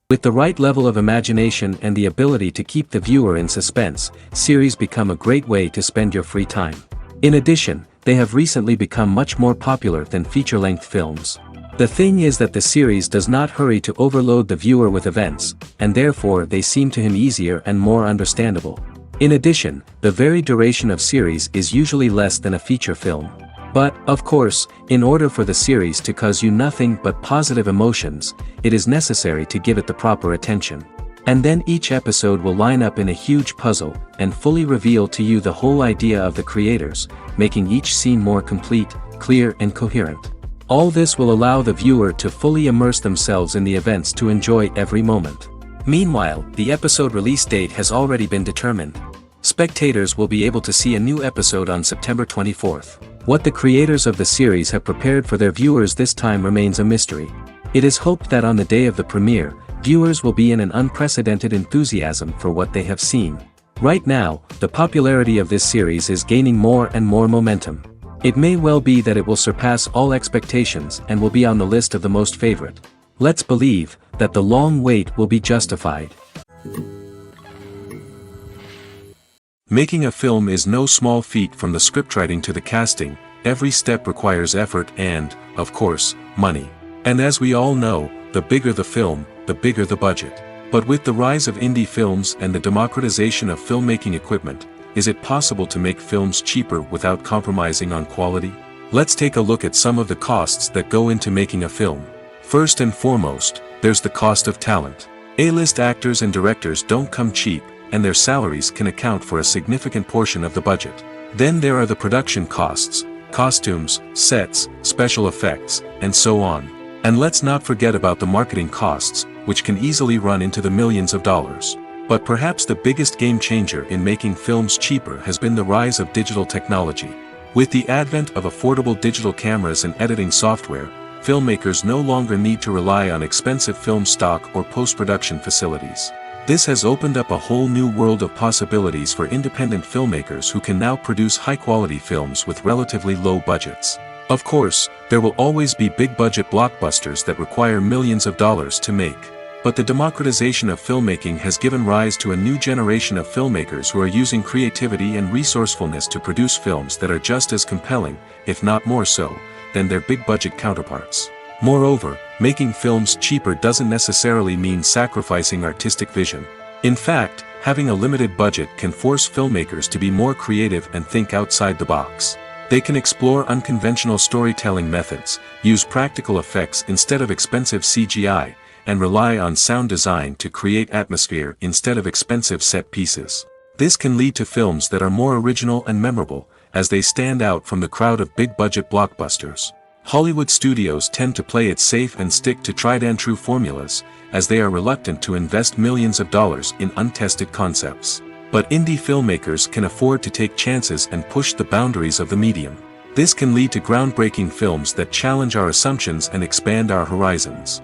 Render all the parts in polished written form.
With the right level of imagination and the ability to keep the viewer in suspense, series become a great way to spend your free time. In addition, they have recently become much more popular than feature-length films. The thing is that the series does not hurry to overload the viewer with events, and therefore they seem to him easier and more understandable. In addition, the very duration of series is usually less than a feature film. But, of course, in order for the series to cause you nothing but positive emotions, it is necessary to give it the proper attention. And then each episode will line up in a huge puzzle, and fully reveal to you the whole idea of the creators, making each scene more complete, clear and coherent. All this will allow the viewer to fully immerse themselves in the events to enjoy every moment. Meanwhile, the episode release date has already been determined. Spectators will be able to see a new episode on September 24th. What the creators of the series have prepared for their viewers this time remains a mystery. It is hoped that on the day of the premiere, viewers will be in an unprecedented enthusiasm for what they have seen. Right now, the popularity of this series is gaining more and more momentum. It may well be that it will surpass all expectations and will be on the list of the most favorite. Let's believe that the long wait will be justified. Making a film is no small feat. From the scriptwriting to the casting, every step requires effort and, of course, money. And as we all know, the bigger the film, the bigger the budget. But with the rise of indie films and the democratization of filmmaking equipment, is it possible to make films cheaper without compromising on quality? Let's take a look at some of the costs that go into making a film. First and foremost, there's the cost of talent. A-list actors and directors don't come cheap, and their salaries can account for a significant portion of the budget. Then there are the production costs, costumes, sets, special effects, and so on. And let's not forget about the marketing costs, which can easily run into the millions of dollars. But perhaps the biggest game changer in making films cheaper has been the rise of digital technology. With the advent of affordable digital cameras and editing software, filmmakers no longer need to rely on expensive film stock or post-production facilities. This has opened up a whole new world of possibilities for independent filmmakers who can now produce high-quality films with relatively low budgets. Of course, there will always be big-budget blockbusters that require millions of dollars to make. But the democratization of filmmaking has given rise to a new generation of filmmakers who are using creativity and resourcefulness to produce films that are just as compelling, if not more so, than their big-budget counterparts. Moreover, making films cheaper doesn't necessarily mean sacrificing artistic vision. In fact, having a limited budget can force filmmakers to be more creative and think outside the box. They can explore unconventional storytelling methods, use practical effects instead of expensive CGI, and rely on sound design to create atmosphere instead of expensive set pieces. This can lead to films that are more original and memorable, as they stand out from the crowd of big-budget blockbusters. Hollywood studios tend to play it safe and stick to tried-and-true formulas, as they are reluctant to invest millions of dollars in untested concepts. But indie filmmakers can afford to take chances and push the boundaries of the medium. This can lead to groundbreaking films that challenge our assumptions and expand our horizons.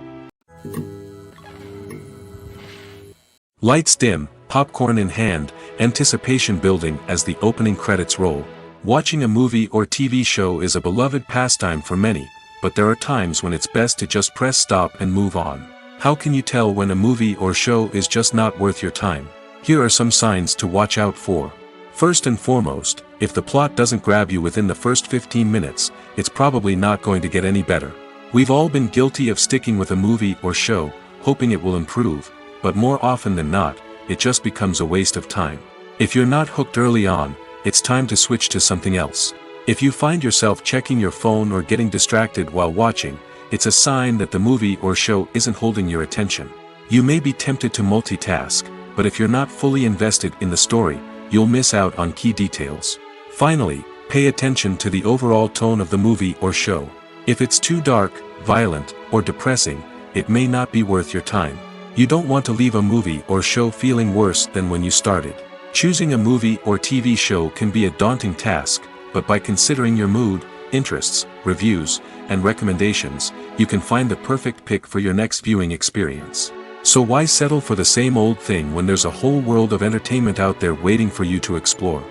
Lights dim, popcorn in hand, anticipation building as the opening credits roll. Watching a movie or TV show is a beloved pastime for many, but there are times when it's best to just press stop and move on. How can you tell when a movie or show is just not worth your time? Here are some signs to watch out for. First and foremost, if the plot doesn't grab you within the first 15 minutes, it's probably not going to get any better. We've all been guilty of sticking with a movie or show, hoping it will improve, but more often than not, it just becomes a waste of time. If you're not hooked early on, it's time to switch to something else. If you find yourself checking your phone or getting distracted while watching, it's a sign that the movie or show isn't holding your attention. You may be tempted to multitask, but if you're not fully invested in the story, you'll miss out on key details. Finally, pay attention to the overall tone of the movie or show. If it's too dark, violent, or depressing, it may not be worth your time. You don't want to leave a movie or show feeling worse than when you started. Choosing a movie or TV show can be a daunting task, but by considering your mood, interests, reviews, and recommendations, you can find the perfect pick for your next viewing experience. So why settle for the same old thing when there's a whole world of entertainment out there waiting for you to explore?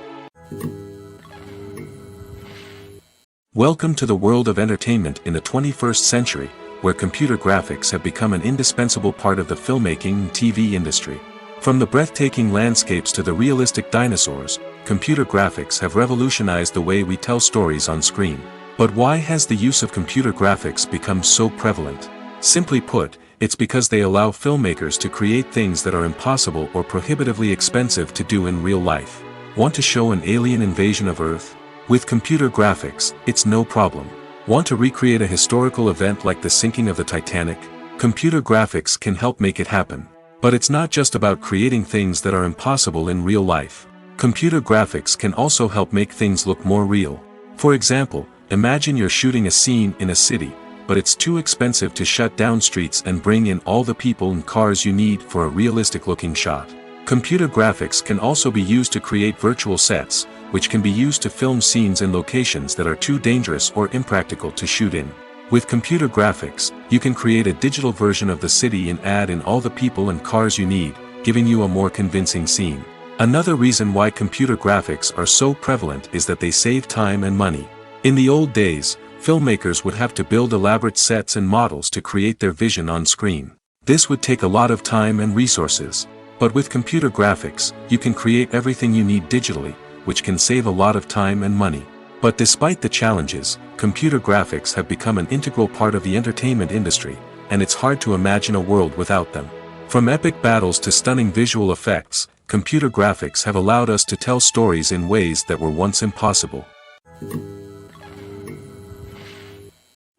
Welcome to the world of entertainment in the 21st century, where computer graphics have become an indispensable part of the filmmaking and TV industry. From the breathtaking landscapes to the realistic dinosaurs, computer graphics have revolutionized the way we tell stories on screen. But why has the use of computer graphics become so prevalent? Simply put, it's because they allow filmmakers to create things that are impossible or prohibitively expensive to do in real life. Want to show an alien invasion of Earth? With computer graphics, it's no problem. Want to recreate a historical event like the sinking of the Titanic? Computer graphics can help make it happen. But it's not just about creating things that are impossible in real life. Computer graphics can also help make things look more real. For example, imagine you're shooting a scene in a city, but it's too expensive to shut down streets and bring in all the people and cars you need for a realistic-looking shot. Computer graphics can also be used to create virtual sets, which can be used to film scenes in locations that are too dangerous or impractical to shoot in. With computer graphics, you can create a digital version of the city and add in all the people and cars you need, giving you a more convincing scene. Another reason why computer graphics are so prevalent is that they save time and money. In the old days, filmmakers would have to build elaborate sets and models to create their vision on screen. This would take a lot of time and resources. But with computer graphics, you can create everything you need digitally, which can save a lot of time and money. But despite the challenges, computer graphics have become an integral part of the entertainment industry, and it's hard to imagine a world without them. From epic battles to stunning visual effects, computer graphics have allowed us to tell stories in ways that were once impossible.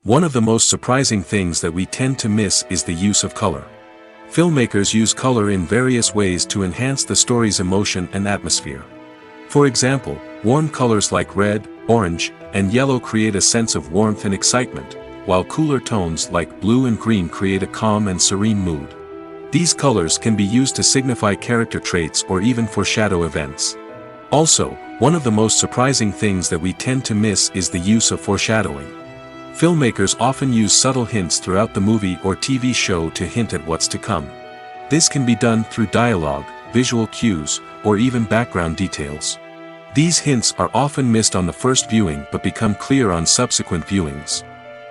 One of the most surprising things that we tend to miss is the use of color. Filmmakers use color in various ways to enhance the story's emotion and atmosphere. For example, warm colors like red, orange, and yellow create a sense of warmth and excitement, while cooler tones like blue and green create a calm and serene mood. These colors can be used to signify character traits or even foreshadow events. Also, one of the most surprising things that we tend to miss is the use of foreshadowing. Filmmakers often use subtle hints throughout the movie or TV show to hint at what's to come. This can be done through dialogue, visual cues, or even background details. These hints are often missed on the first viewing but become clear on subsequent viewings.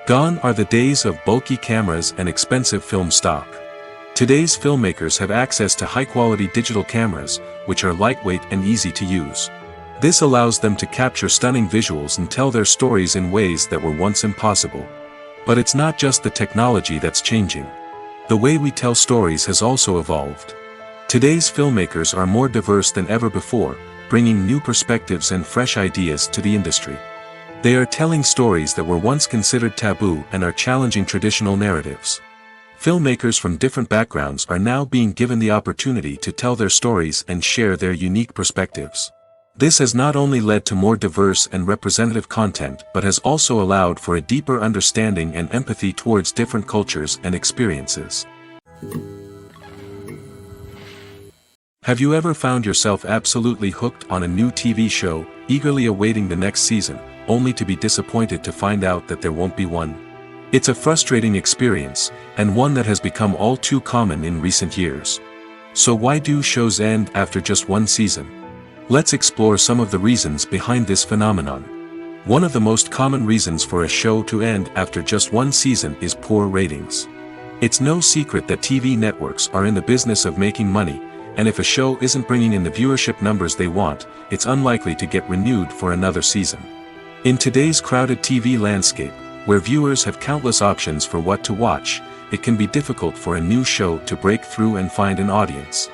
Gone are the days of bulky cameras and expensive film stock. Today's filmmakers have access to high-quality digital cameras, which are lightweight and easy to use. This allows them to capture stunning visuals and tell their stories in ways that were once impossible. But it's not just the technology that's changing. The way we tell stories has also evolved. Today's filmmakers are more diverse than ever before, bringing new perspectives and fresh ideas to the industry. They are telling stories that were once considered taboo and are challenging traditional narratives. Filmmakers from different backgrounds are now being given the opportunity to tell their stories and share their unique perspectives. This has not only led to more diverse and representative content but has also allowed for a deeper understanding and empathy towards different cultures and experiences. Have you ever found yourself absolutely hooked on a new TV show, eagerly awaiting the next season, only to be disappointed to find out that there won't be one? It's a frustrating experience, and one that has become all too common in recent years. So why do shows end after just one season? Let's explore some of the reasons behind this phenomenon. One of the most common reasons for a show to end after just one season is poor ratings. It's no secret that TV networks are in the business of making money, and if a show isn't bringing in the viewership numbers they want, it's unlikely to get renewed for another season. In today's crowded TV landscape, where viewers have countless options for what to watch, it can be difficult for a new show to break through and find an audience.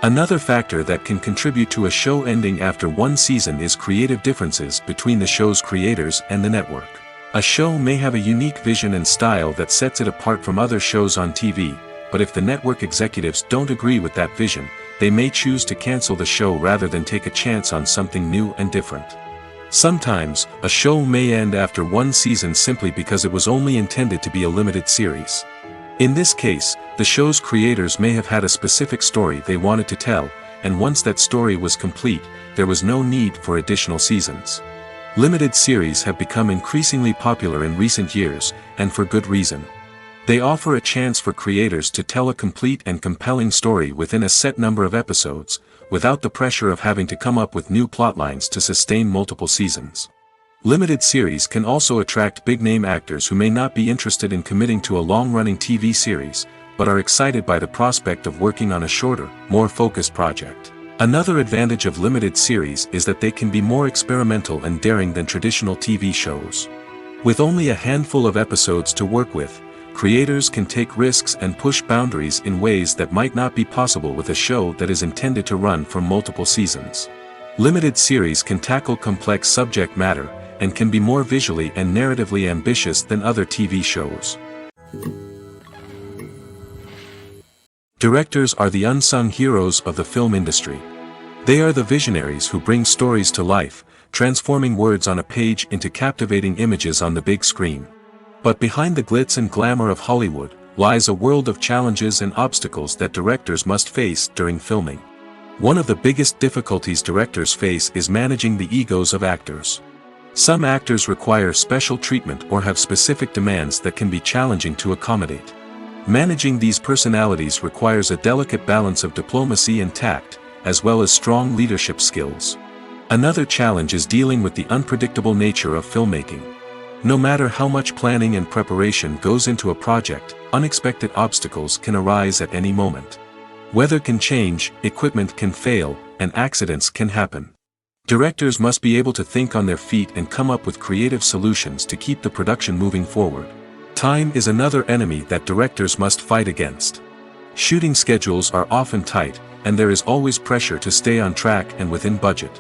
Another factor that can contribute to a show ending after one season is creative differences between the show's creators and the network. A show may have a unique vision and style that sets it apart from other shows on TV, but if the network executives don't agree with that vision, they may choose to cancel the show rather than take a chance on something new and different. Sometimes, a show may end after one season simply because it was only intended to be a limited series. In this case, the show's creators may have had a specific story they wanted to tell, and once that story was complete, there was no need for additional seasons. Limited series have become increasingly popular in recent years, and for good reason. They offer a chance for creators to tell a complete and compelling story within a set number of episodes, without the pressure of having to come up with new plotlines to sustain multiple seasons. Limited series can also attract big-name actors who may not be interested in committing to a long-running TV series, but are excited by the prospect of working on a shorter, more focused project. Another advantage of limited series is that they can be more experimental and daring than traditional TV shows. With only a handful of episodes to work with, creators can take risks and push boundaries in ways that might not be possible with a show that is intended to run for multiple seasons. Limited series can tackle complex subject matter, and can be more visually and narratively ambitious than other TV shows. Directors are the unsung heroes of the film industry. They are the visionaries who bring stories to life, transforming words on a page into captivating images on the big screen. But behind the glitz and glamour of Hollywood, lies a world of challenges and obstacles that directors must face during filming. One of the biggest difficulties directors face is managing the egos of actors. Some actors require special treatment or have specific demands that can be challenging to accommodate. Managing these personalities requires a delicate balance of diplomacy and tact, as well as strong leadership skills. Another challenge is dealing with the unpredictable nature of filmmaking. No matter how much planning and preparation goes into a project, unexpected obstacles can arise at any moment. Weather can change, equipment can fail, and accidents can happen. Directors must be able to think on their feet and come up with creative solutions to keep the production moving forward. Time is another enemy that directors must fight against. Shooting schedules are often tight, and there is always pressure to stay on track and within budget.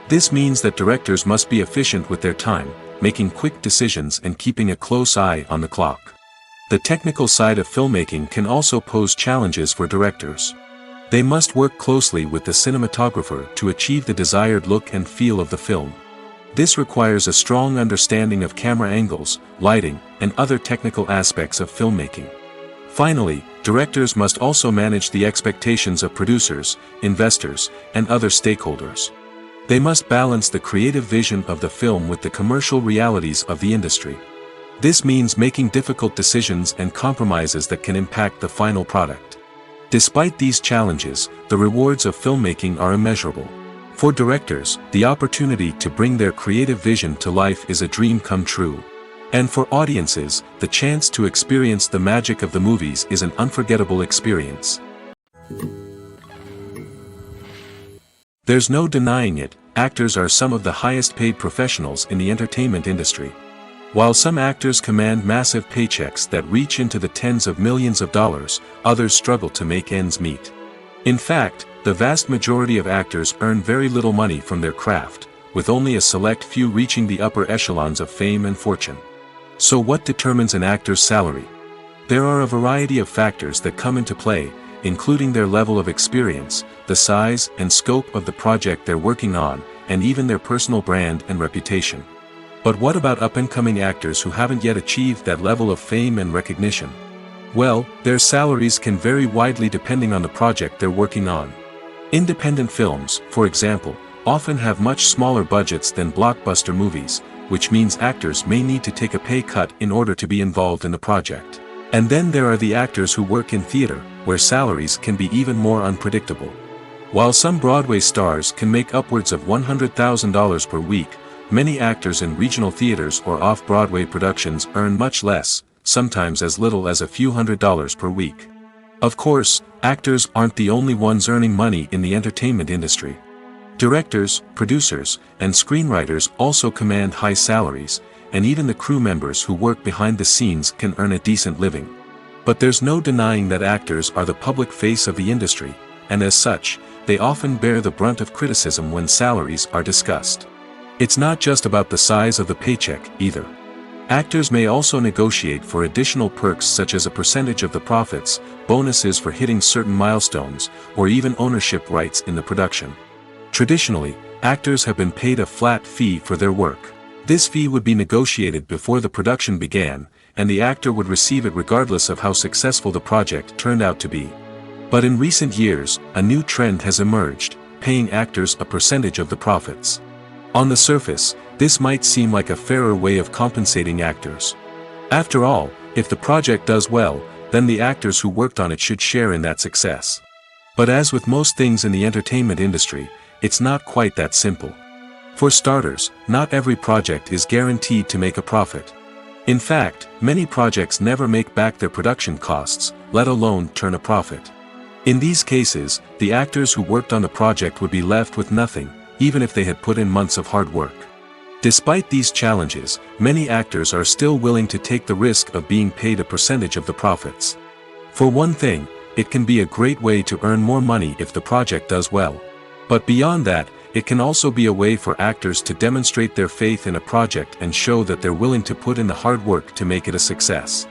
This means that directors must be efficient with their time, making quick decisions and keeping a close eye on the clock. The technical side of filmmaking can also pose challenges for directors. They must work closely with the cinematographer to achieve the desired look and feel of the film. This requires a strong understanding of camera angles, lighting, and other technical aspects of filmmaking. Finally, directors must also manage the expectations of producers, investors, and other stakeholders. They must balance the creative vision of the film with the commercial realities of the industry. This means making difficult decisions and compromises that can impact the final product. Despite these challenges, the rewards of filmmaking are immeasurable. For directors, the opportunity to bring their creative vision to life is a dream come true. And for audiences, the chance to experience the magic of the movies is an unforgettable experience. There's no denying it, actors are some of the highest paid professionals in the entertainment industry. While some actors command massive paychecks that reach into the tens of millions of dollars, others struggle to make ends meet. In fact, the vast majority of actors earn very little money from their craft, with only a select few reaching the upper echelons of fame and fortune. So what determines an actor's salary? There are a variety of factors that come into play, including their level of experience, the size and scope of the project they're working on, and even their personal brand and reputation. But what about up-and-coming actors who haven't yet achieved that level of fame and recognition? Well, their salaries can vary widely depending on the project they're working on. Independent films, for example, often have much smaller budgets than blockbuster movies, which means actors may need to take a pay cut in order to be involved in the project. And then there are the actors who work in theater, where salaries can be even more unpredictable. While some Broadway stars can make upwards of $100,000 per week, many actors in regional theaters or off-Broadway productions earn much less, sometimes as little as a few $100s per week. Of course, actors aren't the only ones earning money in the entertainment industry. Directors, producers, and screenwriters also command high salaries, and even the crew members who work behind the scenes can earn a decent living. But there's no denying that actors are the public face of the industry, and as such, they often bear the brunt of criticism when salaries are discussed. It's not just about the size of the paycheck, either. Actors may also negotiate for additional perks such as a percentage of the profits, bonuses for hitting certain milestones, or even ownership rights in the production. Traditionally, actors have been paid a flat fee for their work. This fee would be negotiated before the production began, and the actor would receive it regardless of how successful the project turned out to be. But in recent years, a new trend has emerged, paying actors a percentage of the profits. On the surface, this might seem like a fairer way of compensating actors. After all, if the project does well, then the actors who worked on it should share in that success. But as with most things in the entertainment industry, it's not quite that simple. For starters, not every project is guaranteed to make a profit. In fact, many projects never make back their production costs, let alone turn a profit. In these cases, the actors who worked on the project would be left with nothing, even if they had put in months of hard work. Despite these challenges, many actors are still willing to take the risk of being paid a percentage of the profits. For one thing, it can be a great way to earn more money if the project does well. But beyond that, it can also be a way for actors to demonstrate their faith in a project and show that they're willing to put in the hard work to make it a success.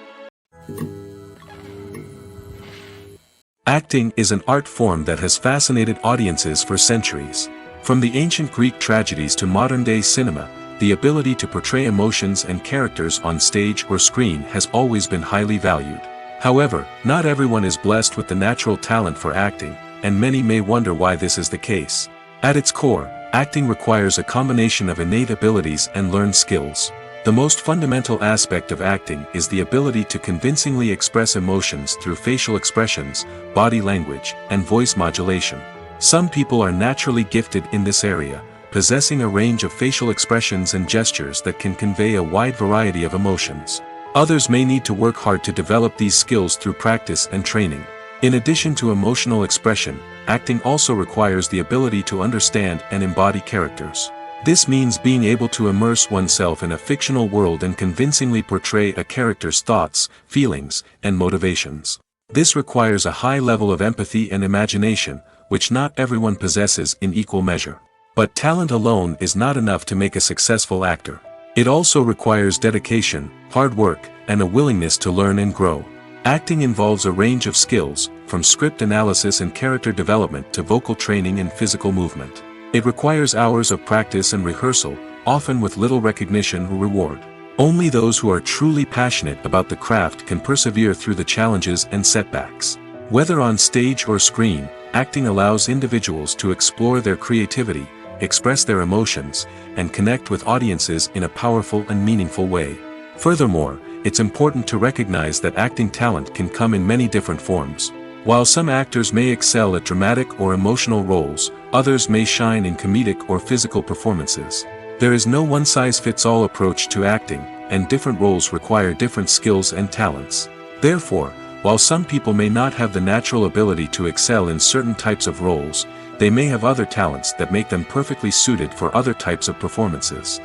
Acting is an art form that has fascinated audiences for centuries. From the ancient Greek tragedies to modern-day cinema, the ability to portray emotions and characters on stage or screen has always been highly valued. However, not everyone is blessed with the natural talent for acting, and many may wonder why this is the case. At its core, acting requires a combination of innate abilities and learned skills. The most fundamental aspect of acting is the ability to convincingly express emotions through facial expressions, body language, and voice modulation. Some people are naturally gifted in this area, possessing a range of facial expressions and gestures that can convey a wide variety of emotions. Others may need to work hard to develop these skills through practice and training. In addition to emotional expression, acting also requires the ability to understand and embody characters. This means being able to immerse oneself in a fictional world and convincingly portray a character's thoughts, feelings, and motivations. This requires a high level of empathy and imagination, which not everyone possesses in equal measure. But talent alone is not enough to make a successful actor. It also requires dedication, hard work, and a willingness to learn and grow. Acting involves a range of skills, from script analysis and character development to vocal training and physical movement. It requires hours of practice and rehearsal, often with little recognition or reward. Only those who are truly passionate about the craft can persevere through the challenges and setbacks. Whether on stage or screen, acting allows individuals to explore their creativity, express their emotions, and connect with audiences in a powerful and meaningful way. Furthermore, it's important to recognize that acting talent can come in many different forms. While some actors may excel at dramatic or emotional roles, others may shine in comedic or physical performances. There is no one-size-fits-all approach to acting, and different roles require different skills and talents. Therefore, while some people may not have the natural ability to excel in certain types of roles, they may have other talents that make them perfectly suited for other types of performances.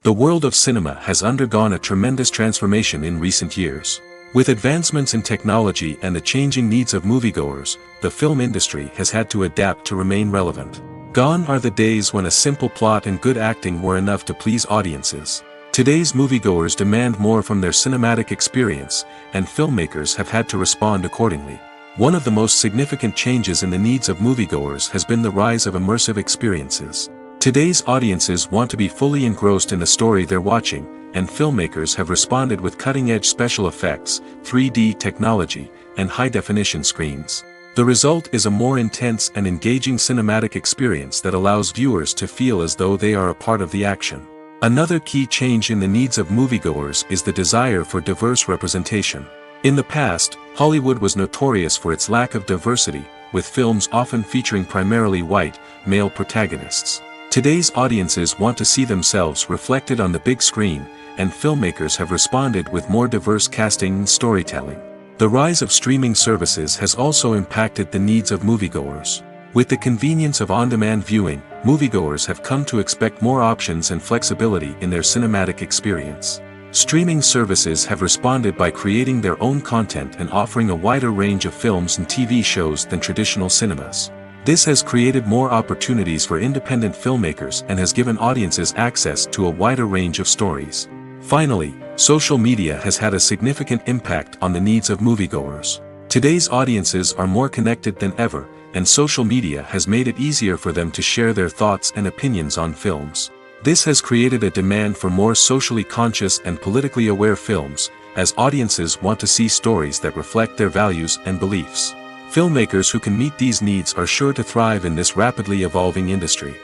The world of cinema has undergone a tremendous transformation in recent years. With advancements in technology and the changing needs of moviegoers, the film industry has had to adapt to remain relevant. Gone are the days when a simple plot and good acting were enough to please audiences. Today's moviegoers demand more from their cinematic experience, and filmmakers have had to respond accordingly. One of the most significant changes in the needs of moviegoers has been the rise of immersive experiences. Today's audiences want to be fully engrossed in the story they're watching, and filmmakers have responded with cutting-edge special effects, 3D technology, and high-definition screens. The result is a more intense and engaging cinematic experience that allows viewers to feel as though they are a part of the action. Another key change in the needs of moviegoers is the desire for diverse representation. In the past, Hollywood was notorious for its lack of diversity, with films often featuring primarily white, male protagonists. Today's audiences want to see themselves reflected on the big screen, and filmmakers have responded with more diverse casting and storytelling. The rise of streaming services has also impacted the needs of moviegoers. With the convenience of on-demand viewing, moviegoers have come to expect more options and flexibility in their cinematic experience. Streaming services have responded by creating their own content and offering a wider range of films and TV shows than traditional cinemas. This has created more opportunities for independent filmmakers and has given audiences access to a wider range of stories. Finally, social media has had a significant impact on the needs of moviegoers. Today's audiences are more connected than ever, and social media has made it easier for them to share their thoughts and opinions on films. This has created a demand for more socially conscious and politically aware films, as audiences want to see stories that reflect their values and beliefs. Filmmakers who can meet these needs are sure to thrive in this rapidly evolving industry.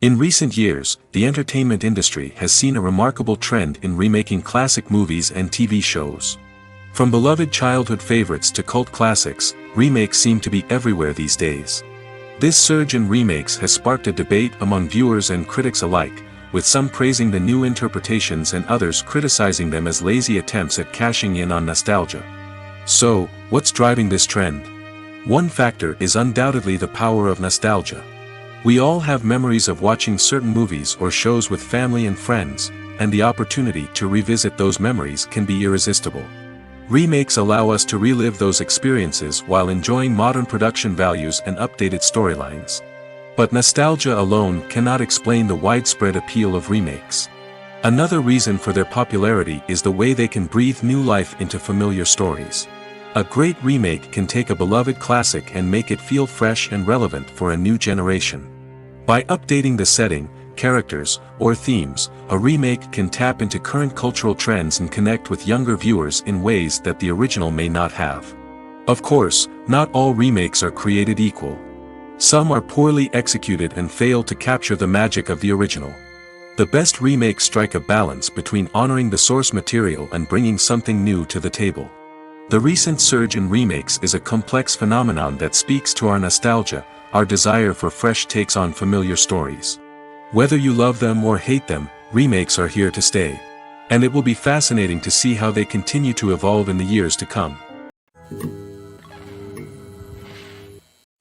In recent years, the entertainment industry has seen a remarkable trend in remaking classic movies and TV shows. From beloved childhood favorites to cult classics, remakes seem to be everywhere these days. This surge in remakes has sparked a debate among viewers and critics alike, with some praising the new interpretations and others criticizing them as lazy attempts at cashing in on nostalgia. So, what's driving this trend? One factor is undoubtedly the power of nostalgia. We all have memories of watching certain movies or shows with family and friends, and the opportunity to revisit those memories can be irresistible. Remakes allow us to relive those experiences while enjoying modern production values and updated storylines. But nostalgia alone cannot explain the widespread appeal of remakes. Another reason for their popularity is the way they can breathe new life into familiar stories. A great remake can take a beloved classic and make it feel fresh and relevant for a new generation. By updating the setting, characters, or themes, a remake can tap into current cultural trends and connect with younger viewers in ways that the original may not have. Of course, not all remakes are created equal. Some are poorly executed and fail to capture the magic of the original. The best remakes strike a balance between honoring the source material and bringing something new to the table. The recent surge in remakes is a complex phenomenon that speaks to our nostalgia, our desire for fresh takes on familiar stories. Whether you love them or hate them, remakes are here to stay. And it will be fascinating to see how they continue to evolve in the years to come.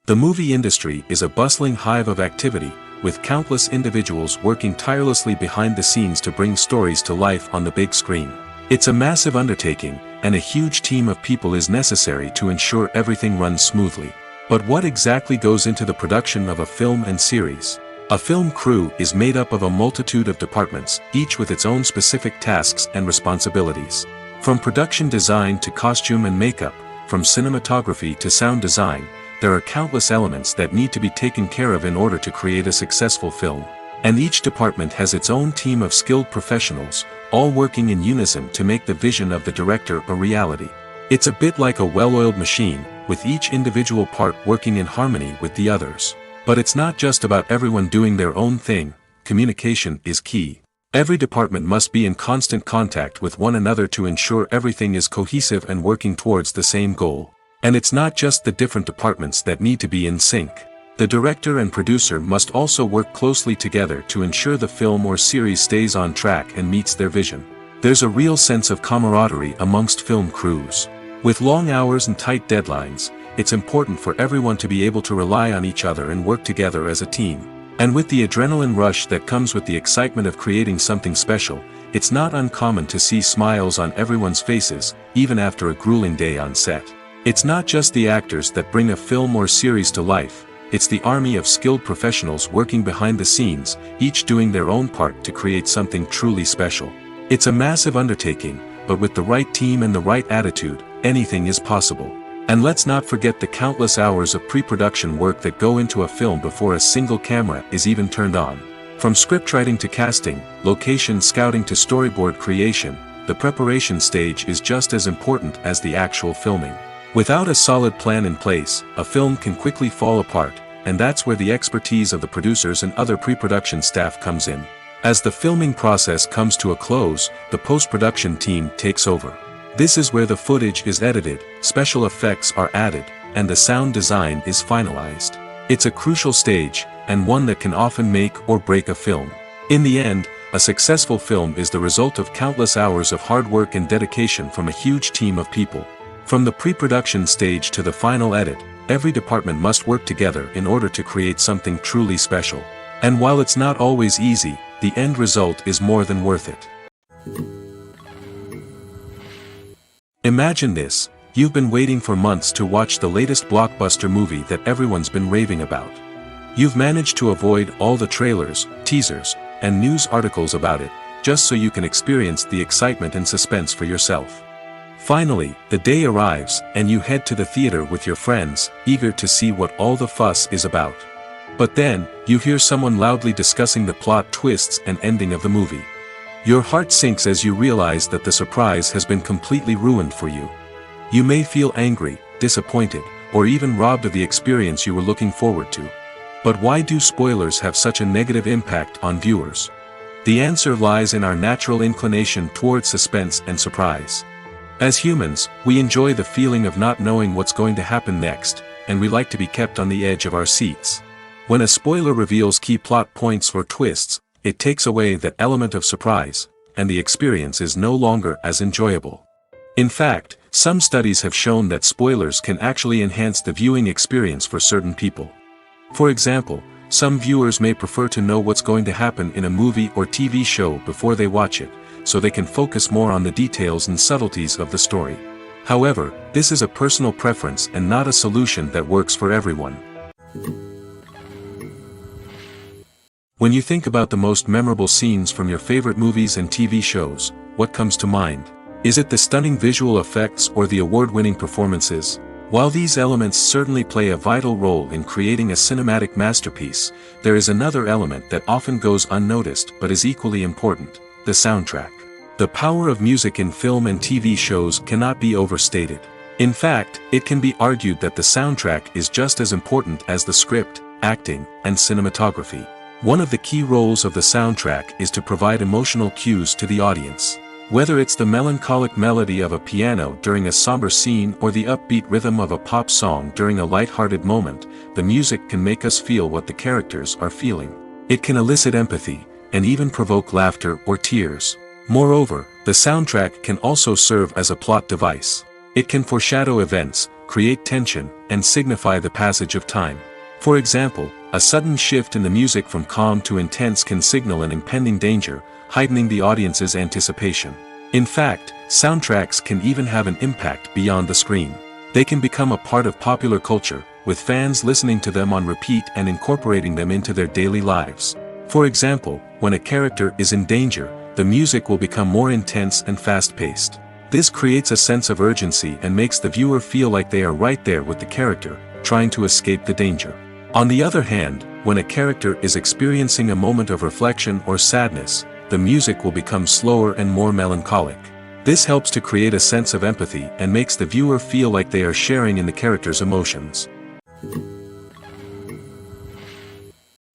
The movie industry is a bustling hive of activity, with countless individuals working tirelessly behind the scenes to bring stories to life on the big screen. It's a massive undertaking, and a huge team of people is necessary to ensure everything runs smoothly. But what exactly goes into the production of a film and series? A film crew is made up of a multitude of departments, each with its own specific tasks and responsibilities. From production design to costume and makeup, from cinematography to sound design, there are countless elements that need to be taken care of in order to create a successful film. And each department has its own team of skilled professionals, all working in unison to make the vision of the director a reality. It's a bit like a well-oiled machine, with each individual part working in harmony with the others. But it's not just about everyone doing their own thing. Communication is key. Every department must be in constant contact with one another to ensure everything is cohesive and working towards the same goal. And it's not just the different departments that need to be in sync. The director and producer must also work closely together to ensure the film or series stays on track and meets their vision. There's a real sense of camaraderie amongst film crews. With long hours and tight deadlines, it's important for everyone to be able to rely on each other and work together as a team. And with the adrenaline rush that comes with the excitement of creating something special, it's not uncommon to see smiles on everyone's faces, even after a grueling day on set. It's not just the actors that bring a film or series to life, it's the army of skilled professionals working behind the scenes, each doing their own part to create something truly special. It's a massive undertaking, but with the right team and the right attitude, anything is possible. And let's not forget the countless hours of pre-production work that go into a film before a single camera is even turned on. From scriptwriting to casting, location scouting to storyboard creation, the preparation stage is just as important as the actual filming. Without a solid plan in place, a film can quickly fall apart, and that's where the expertise of the producers and other pre-production staff comes in. As the filming process comes to a close, the post-production team takes over. This is where the footage is edited, special effects are added, and the sound design is finalized. It's a crucial stage, and one that can often make or break a film. In the end, a successful film is the result of countless hours of hard work and dedication from a huge team of people. From the pre-production stage to the final edit, every department must work together in order to create something truly special. And while it's not always easy, the end result is more than worth it. Imagine this, you've been waiting for months to watch the latest blockbuster movie that everyone's been raving about. You've managed to avoid all the trailers, teasers, and news articles about it, just so you can experience the excitement and suspense for yourself. Finally, the day arrives, and you head to the theater with your friends, eager to see what all the fuss is about. But then, you hear someone loudly discussing the plot twists and ending of the movie. Your heart sinks as you realize that the surprise has been completely ruined for you. You may feel angry, disappointed, or even robbed of the experience you were looking forward to. But why do spoilers have such a negative impact on viewers? The answer lies in our natural inclination towards suspense and surprise. As humans, we enjoy the feeling of not knowing what's going to happen next, and we like to be kept on the edge of our seats. When a spoiler reveals key plot points or twists, it takes away that element of surprise, and the experience is no longer as enjoyable. In fact, some studies have shown that spoilers can actually enhance the viewing experience for certain people. For example, some viewers may prefer to know what's going to happen in a movie or TV show before they watch it, so they can focus more on the details and subtleties of the story. However, this is a personal preference and not a solution that works for everyone. When you think about the most memorable scenes from your favorite movies and TV shows, what comes to mind? Is it the stunning visual effects or the award-winning performances? While these elements certainly play a vital role in creating a cinematic masterpiece, there is another element that often goes unnoticed but is equally important: the soundtrack. The power of music in film and TV shows cannot be overstated. In fact, it can be argued that the soundtrack is just as important as the script, acting, and cinematography. One of the key roles of the soundtrack is to provide emotional cues to the audience. Whether it's the melancholic melody of a piano during a somber scene or the upbeat rhythm of a pop song during a light-hearted moment, the music can make us feel what the characters are feeling. It can elicit empathy, and even provoke laughter or tears. Moreover, the soundtrack can also serve as a plot device. It can foreshadow events, create tension, and signify the passage of time. For example, a sudden shift in the music from calm to intense can signal an impending danger, heightening the audience's anticipation. In fact, soundtracks can even have an impact beyond the screen. They can become a part of popular culture, with fans listening to them on repeat and incorporating them into their daily lives. For example, when a character is in danger, the music will become more intense and fast-paced. This creates a sense of urgency and makes the viewer feel like they are right there with the character, trying to escape the danger. On the other hand, when a character is experiencing a moment of reflection or sadness, the music will become slower and more melancholic. This helps to create a sense of empathy and makes the viewer feel like they are sharing in the character's emotions.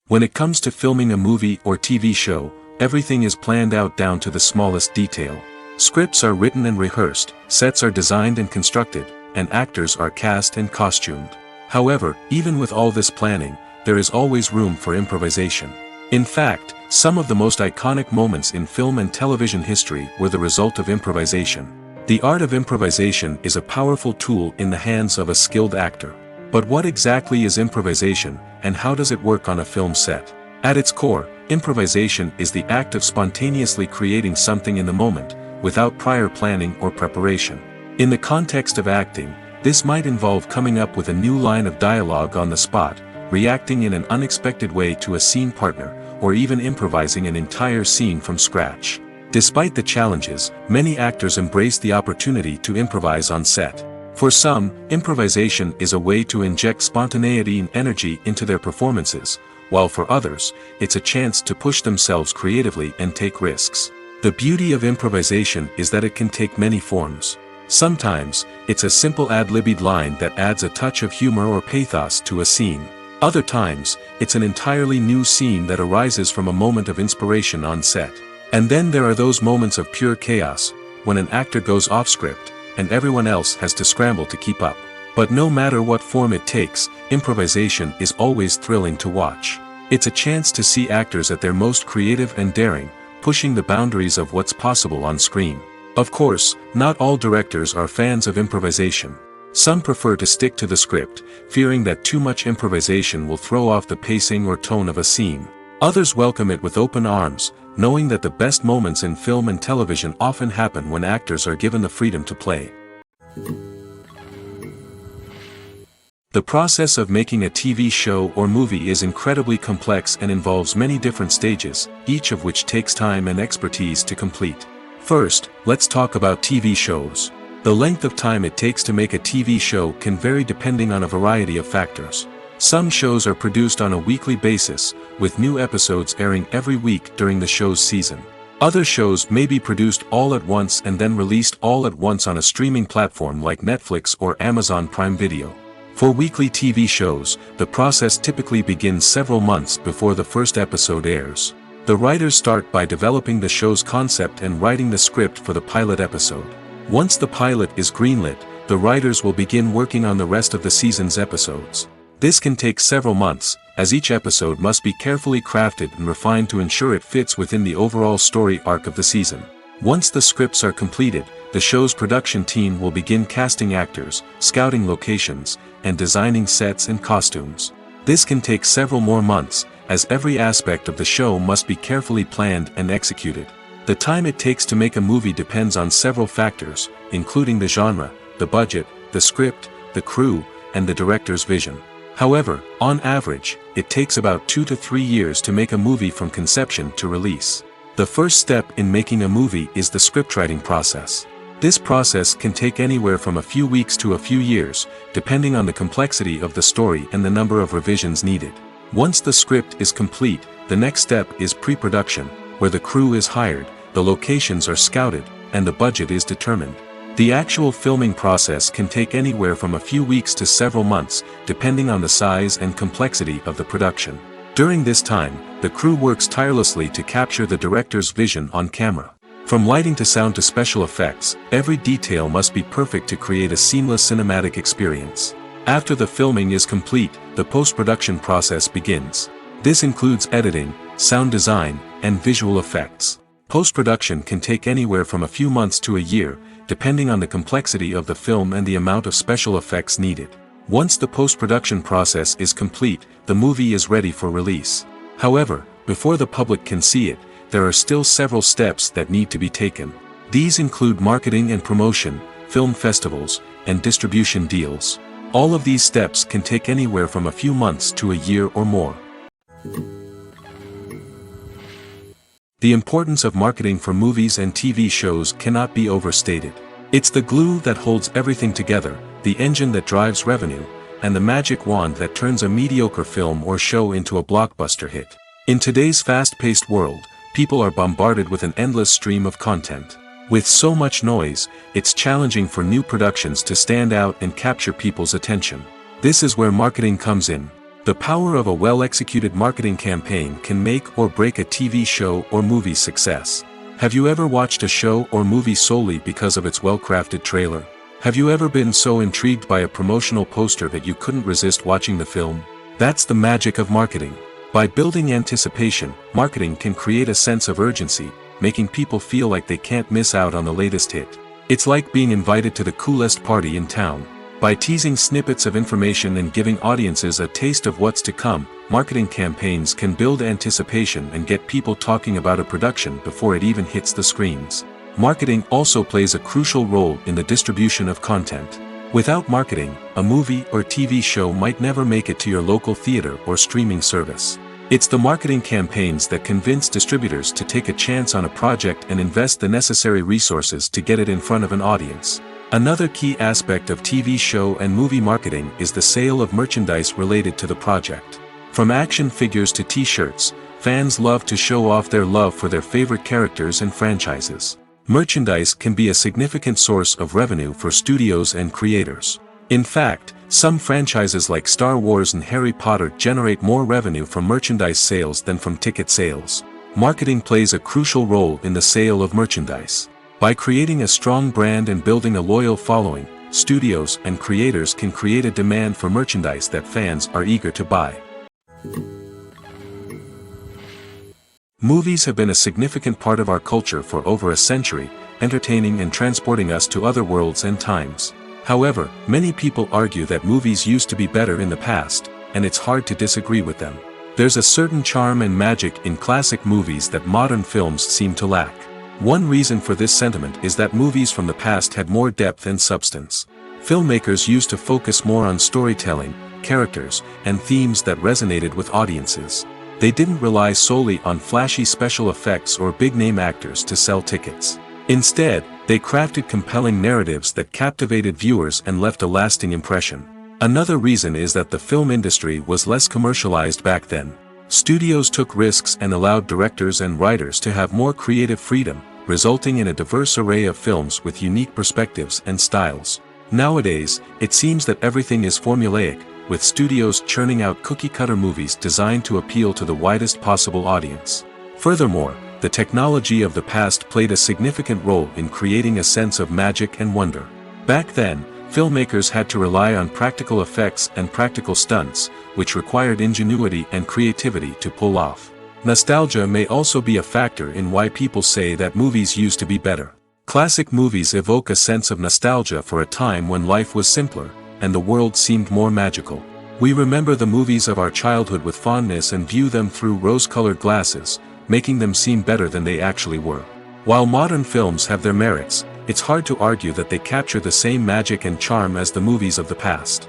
When it comes to filming a movie or TV show, everything is planned out down to the smallest detail. Scripts are written and rehearsed, sets are designed and constructed, and actors are cast and costumed. However, even with all this planning, there is always room for improvisation. In fact, some of the most iconic moments in film and television history were the result of improvisation. The art of improvisation is a powerful tool in the hands of a skilled actor. But what exactly is improvisation, and how does it work on a film set? At its core, improvisation is the act of spontaneously creating something in the moment, without prior planning or preparation. In the context of acting, this might involve coming up with a new line of dialogue on the spot, reacting in an unexpected way to a scene partner, or even improvising an entire scene from scratch. Despite the challenges, many actors embrace the opportunity to improvise on set. For some, improvisation is a way to inject spontaneity and energy into their performances, while for others, it's a chance to push themselves creatively and take risks. The beauty of improvisation is that it can take many forms. Sometimes, it's a simple ad-libbed line that adds a touch of humor or pathos to a scene. Other times, it's an entirely new scene that arises from a moment of inspiration on set. And then there are those moments of pure chaos, when an actor goes off script, and everyone else has to scramble to keep up. But no matter what form it takes, improvisation is always thrilling to watch. It's a chance to see actors at their most creative and daring, pushing the boundaries of what's possible on screen. Of course, not all directors are fans of improvisation. Some prefer to stick to the script, fearing that too much improvisation will throw off the pacing or tone of a scene. Others welcome it with open arms, knowing that the best moments in film and television often happen when actors are given the freedom to play. The process of making a TV show or movie is incredibly complex and involves many different stages, each of which takes time and expertise to complete. First, let's talk about TV shows. The length of time it takes to make a TV show can vary depending on a variety of factors. Some shows are produced on a weekly basis, with new episodes airing every week during the show's season. Other shows may be produced all at once and then released all at once on a streaming platform like Netflix or Amazon Prime Video. For weekly TV shows, the process typically begins several months before the first episode airs. The writers start by developing the show's concept and writing the script for the pilot episode. Once the pilot is greenlit, the writers will begin working on the rest of the season's episodes. This can take several months, as each episode must be carefully crafted and refined to ensure it fits within the overall story arc of the season. Once the scripts are completed, the show's production team will begin casting actors, scouting locations, and designing sets and costumes. This can take several more months, as every aspect of the show must be carefully planned and executed. The time it takes to make a movie depends on several factors, including the genre, the budget, the script, the crew, and the director's vision. However, on average, it takes about 2 to 3 years to make a movie from conception to release. The first step in making a movie is the scriptwriting process. This process can take anywhere from a few weeks to a few years, depending on the complexity of the story and the number of revisions needed. Once the script is complete, the next step is pre-production, where the crew is hired, the locations are scouted, and the budget is determined. The actual filming process can take anywhere from a few weeks to several months, depending on the size and complexity of the production. During this time, the crew works tirelessly to capture the director's vision on camera. From lighting to sound to special effects, every detail must be perfect to create a seamless cinematic experience. After the filming is complete, the post-production process begins. This includes editing, sound design, and visual effects. Post-production can take anywhere from a few months to a year, depending on the complexity of the film and the amount of special effects needed. Once the post-production process is complete, the movie is ready for release. However, before the public can see it, there are still several steps that need to be taken. These include marketing and promotion, film festivals, and distribution deals. All of these steps can take anywhere from a few months to a year or more. The importance of marketing for movies and TV shows cannot be overstated. It's the glue that holds everything together, the engine that drives revenue, and the magic wand that turns a mediocre film or show into a blockbuster hit. In today's fast-paced world, people are bombarded with an endless stream of content. With so much noise, it's challenging for new productions to stand out and capture people's attention. This is where marketing comes in. The power of a well-executed marketing campaign can make or break a TV show or movie's success. Have you ever watched a show or movie solely because of its well-crafted trailer? Have you ever been so intrigued by a promotional poster that you couldn't resist watching the film? That's the magic of marketing. By building anticipation, marketing can create a sense of urgency, making people feel like they can't miss out on the latest hit. It's like being invited to the coolest party in town. By teasing snippets of information and giving audiences a taste of what's to come, marketing campaigns can build anticipation and get people talking about a production before it even hits the screens. Marketing also plays a crucial role in the distribution of content. Without marketing, a movie or TV show might never make it to your local theater or streaming service. It's the marketing campaigns that convince distributors to take a chance on a project and invest the necessary resources to get it in front of an audience. Another key aspect of TV show and movie marketing is the sale of merchandise related to the project. From action figures to t-shirts, fans love to show off their love for their favorite characters and franchises. Merchandise can be a significant source of revenue for studios and creators. In fact, some franchises like Star Wars and Harry Potter generate more revenue from merchandise sales than from ticket sales. Marketing plays a crucial role in the sale of merchandise. By creating a strong brand and building a loyal following, studios and creators can create a demand for merchandise that fans are eager to buy. Movies have been a significant part of our culture for over a century, entertaining and transporting us to other worlds and times. However, many people argue that movies used to be better in the past, and it's hard to disagree with them. There's a certain charm and magic in classic movies that modern films seem to lack. One reason for this sentiment is that movies from the past had more depth and substance. Filmmakers used to focus more on storytelling, characters, and themes that resonated with audiences. They didn't rely solely on flashy special effects or big-name actors to sell tickets. Instead, they crafted compelling narratives that captivated viewers and left a lasting impression. Another reason is that the film industry was less commercialized back then. Studios took risks and allowed directors and writers to have more creative freedom, resulting in a diverse array of films with unique perspectives and styles. Nowadays, it seems that everything is formulaic, with studios churning out cookie-cutter movies designed to appeal to the widest possible audience. Furthermore, the technology of the past played a significant role in creating a sense of magic and wonder. Back then, filmmakers had to rely on practical effects and practical stunts, which required ingenuity and creativity to pull off. Nostalgia may also be a factor in why people say that movies used to be better. Classic movies evoke a sense of nostalgia for a time when life was simpler, and the world seemed more magical. We remember the movies of our childhood with fondness and view them through rose-colored glasses, making them seem better than they actually were. While modern films have their merits, it's hard to argue that they capture the same magic and charm as the movies of the past.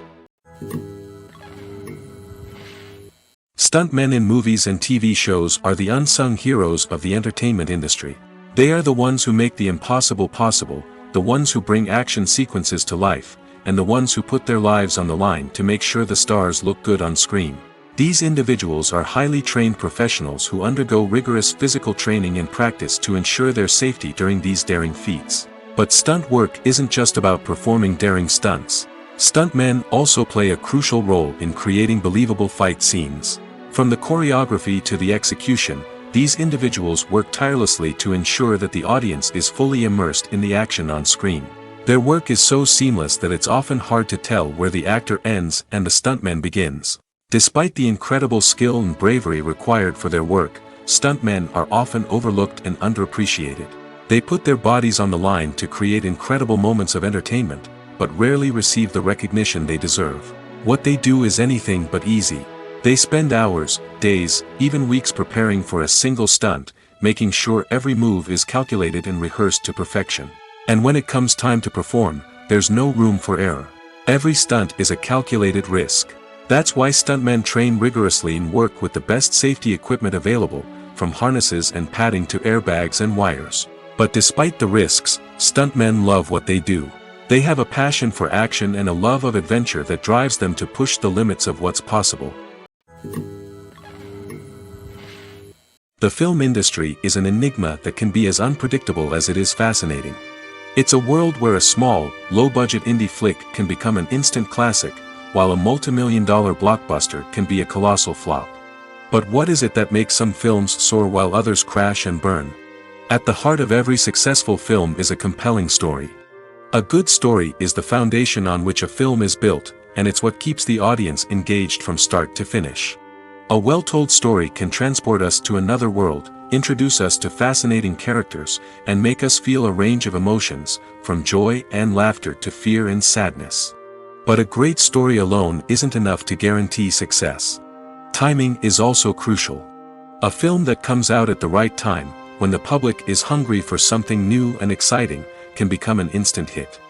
Stuntmen in movies and TV shows are the unsung heroes of the entertainment industry. They are the ones who make the impossible possible, the ones who bring action sequences to life, and the ones who put their lives on the line to make sure the stars look good on screen. These individuals are highly trained professionals who undergo rigorous physical training and practice to ensure their safety during these daring feats. But stunt work isn't just about performing daring stunts. Stuntmen also play a crucial role in creating believable fight scenes. From the choreography to the execution, these individuals work tirelessly to ensure that the audience is fully immersed in the action on screen. Their work is so seamless that it's often hard to tell where the actor ends and the stuntman begins. Despite the incredible skill and bravery required for their work, stuntmen are often overlooked and underappreciated. They put their bodies on the line to create incredible moments of entertainment, but rarely receive the recognition they deserve. What they do is anything but easy. They spend hours, days, even weeks preparing for a single stunt, making sure every move is calculated and rehearsed to perfection. And when it comes time to perform, there's no room for error. Every stunt is a calculated risk. That's why stuntmen train rigorously and work with the best safety equipment available, from harnesses and padding to airbags and wires. But despite the risks, stuntmen love what they do. They have a passion for action and a love of adventure that drives them to push the limits of what's possible. The film industry is an enigma that can be as unpredictable as it is fascinating. It's a world where a small, low-budget indie flick can become an instant classic, while a multi-million-dollar blockbuster can be a colossal flop. But what is it that makes some films soar while others crash and burn? At the heart of every successful film is a compelling story. A good story is the foundation on which a film is built, and it's what keeps the audience engaged from start to finish. A well-told story can transport us to another world, introduce us to fascinating characters, and make us feel a range of emotions, from joy and laughter to fear and sadness. But a great story alone isn't enough to guarantee success. Timing is also crucial. A film that comes out at the right time, when the public is hungry for something new and exciting, can become an instant hit.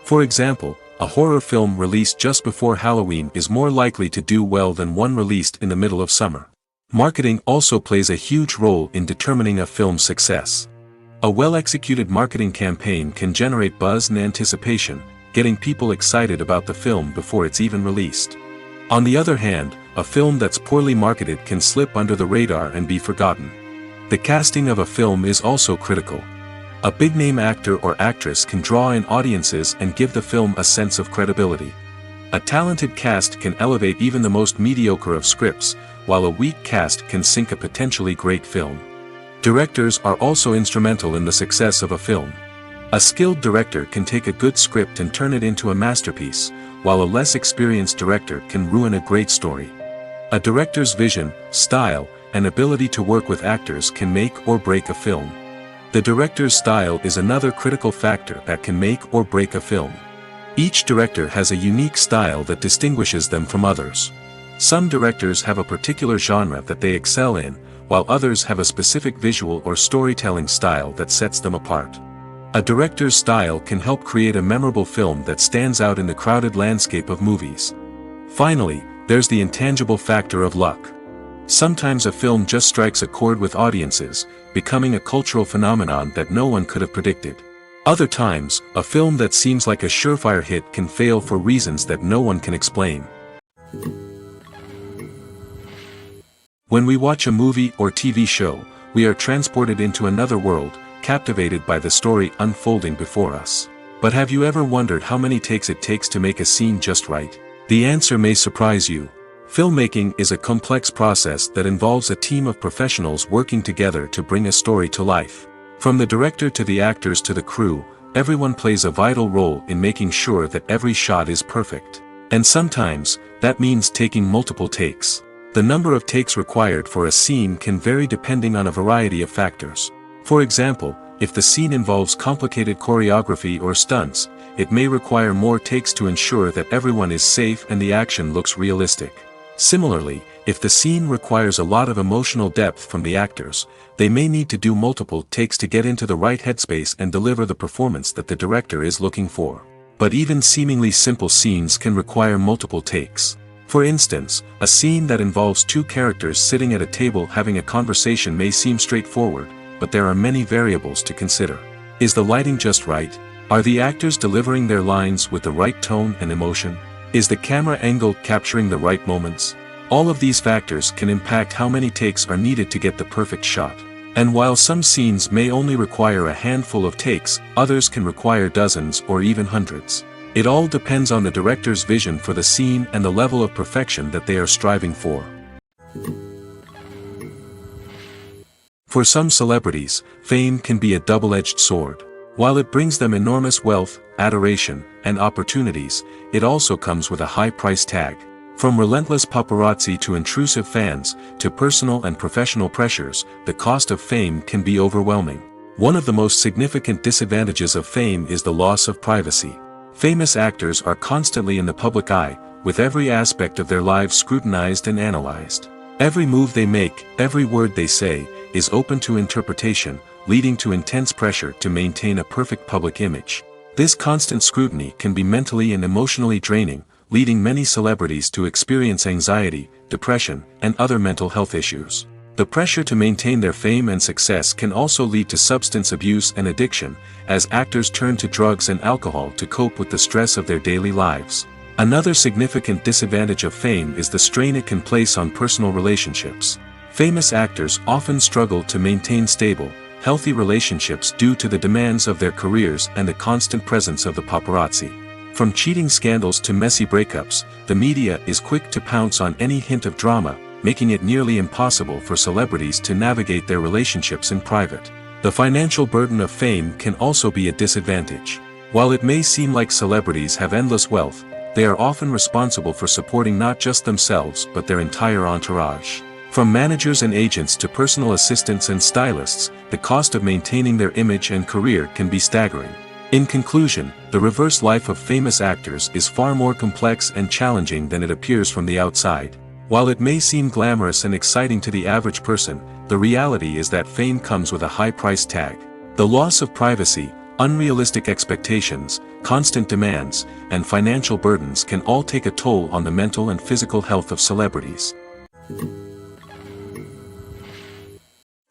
For example, a horror film released just before Halloween is more likely to do well than one released in the middle of summer. Marketing also plays a huge role in determining a film's success. A well-executed marketing campaign can generate buzz and anticipation, getting people excited about the film before it's even released. On the other hand, a film that's poorly marketed can slip under the radar and be forgotten. The casting of a film is also critical. A big-name actor or actress can draw in audiences and give the film a sense of credibility. A talented cast can elevate even the most mediocre of scripts, while a weak cast can sink a potentially great film. Directors are also instrumental in the success of a film. A skilled director can take a good script and turn it into a masterpiece, while a less experienced director can ruin a great story. A director's vision, style, and ability to work with actors can make or break a film. The director's style is another critical factor that can make or break a film. Each director has a unique style that distinguishes them from others. Some directors have a particular genre that they excel in, while others have a specific visual or storytelling style that sets them apart. A director's style can help create a memorable film that stands out in the crowded landscape of movies. Finally, there's the intangible factor of luck. Sometimes a film just strikes a chord with audiences, becoming a cultural phenomenon that no one could have predicted. Other times, a film that seems like a surefire hit can fail for reasons that no one can explain. When we watch a movie or TV show, we are transported into another world, captivated by the story unfolding before us. But have you ever wondered how many takes it takes to make a scene just right? The answer may surprise you. Filmmaking is a complex process that involves a team of professionals working together to bring a story to life. From the director to the actors to the crew, everyone plays a vital role in making sure that every shot is perfect. And sometimes, that means taking multiple takes. The number of takes required for a scene can vary depending on a variety of factors. For example, if the scene involves complicated choreography or stunts, it may require more takes to ensure that everyone is safe and the action looks realistic. Similarly, if the scene requires a lot of emotional depth from the actors, they may need to do multiple takes to get into the right headspace and deliver the performance that the director is looking for. But even seemingly simple scenes can require multiple takes. For instance, a scene that involves two characters sitting at a table having a conversation may seem straightforward, but there are many variables to consider. Is the lighting just right? Are the actors delivering their lines with the right tone and emotion? Is the camera angle capturing the right moments? All of these factors can impact how many takes are needed to get the perfect shot. And while some scenes may only require a handful of takes, others can require dozens or even hundreds. It all depends on the director's vision for the scene and the level of perfection that they are striving for. For some celebrities, fame can be a double-edged sword. While it brings them enormous wealth, adoration, and opportunities, it also comes with a high price tag. From relentless paparazzi to intrusive fans, to personal and professional pressures, the cost of fame can be overwhelming. One of the most significant disadvantages of fame is the loss of privacy. Famous actors are constantly in the public eye, with every aspect of their lives scrutinized and analyzed. Every move they make, every word they say, is open to interpretation, leading to intense pressure to maintain a perfect public image. This constant scrutiny can be mentally and emotionally draining, leading many celebrities to experience anxiety, depression, and other mental health issues. The pressure to maintain their fame and success can also lead to substance abuse and addiction, as actors turn to drugs and alcohol to cope with the stress of their daily lives. Another significant disadvantage of fame is the strain it can place on personal relationships. Famous actors often struggle to maintain stable, healthy relationships due to the demands of their careers and the constant presence of the paparazzi. From cheating scandals to messy breakups, the media is quick to pounce on any hint of drama, making it nearly impossible for celebrities to navigate their relationships in private. The financial burden of fame can also be a disadvantage. While it may seem like celebrities have endless wealth, they are often responsible for supporting not just themselves but their entire entourage. From managers and agents to personal assistants and stylists, the cost of maintaining their image and career can be staggering. In conclusion, the reverse life of famous actors is far more complex and challenging than it appears from the outside. While it may seem glamorous and exciting to the average person, the reality is that fame comes with a high price tag. The loss of privacy, unrealistic expectations, constant demands, and financial burdens can all take a toll on the mental and physical health of celebrities.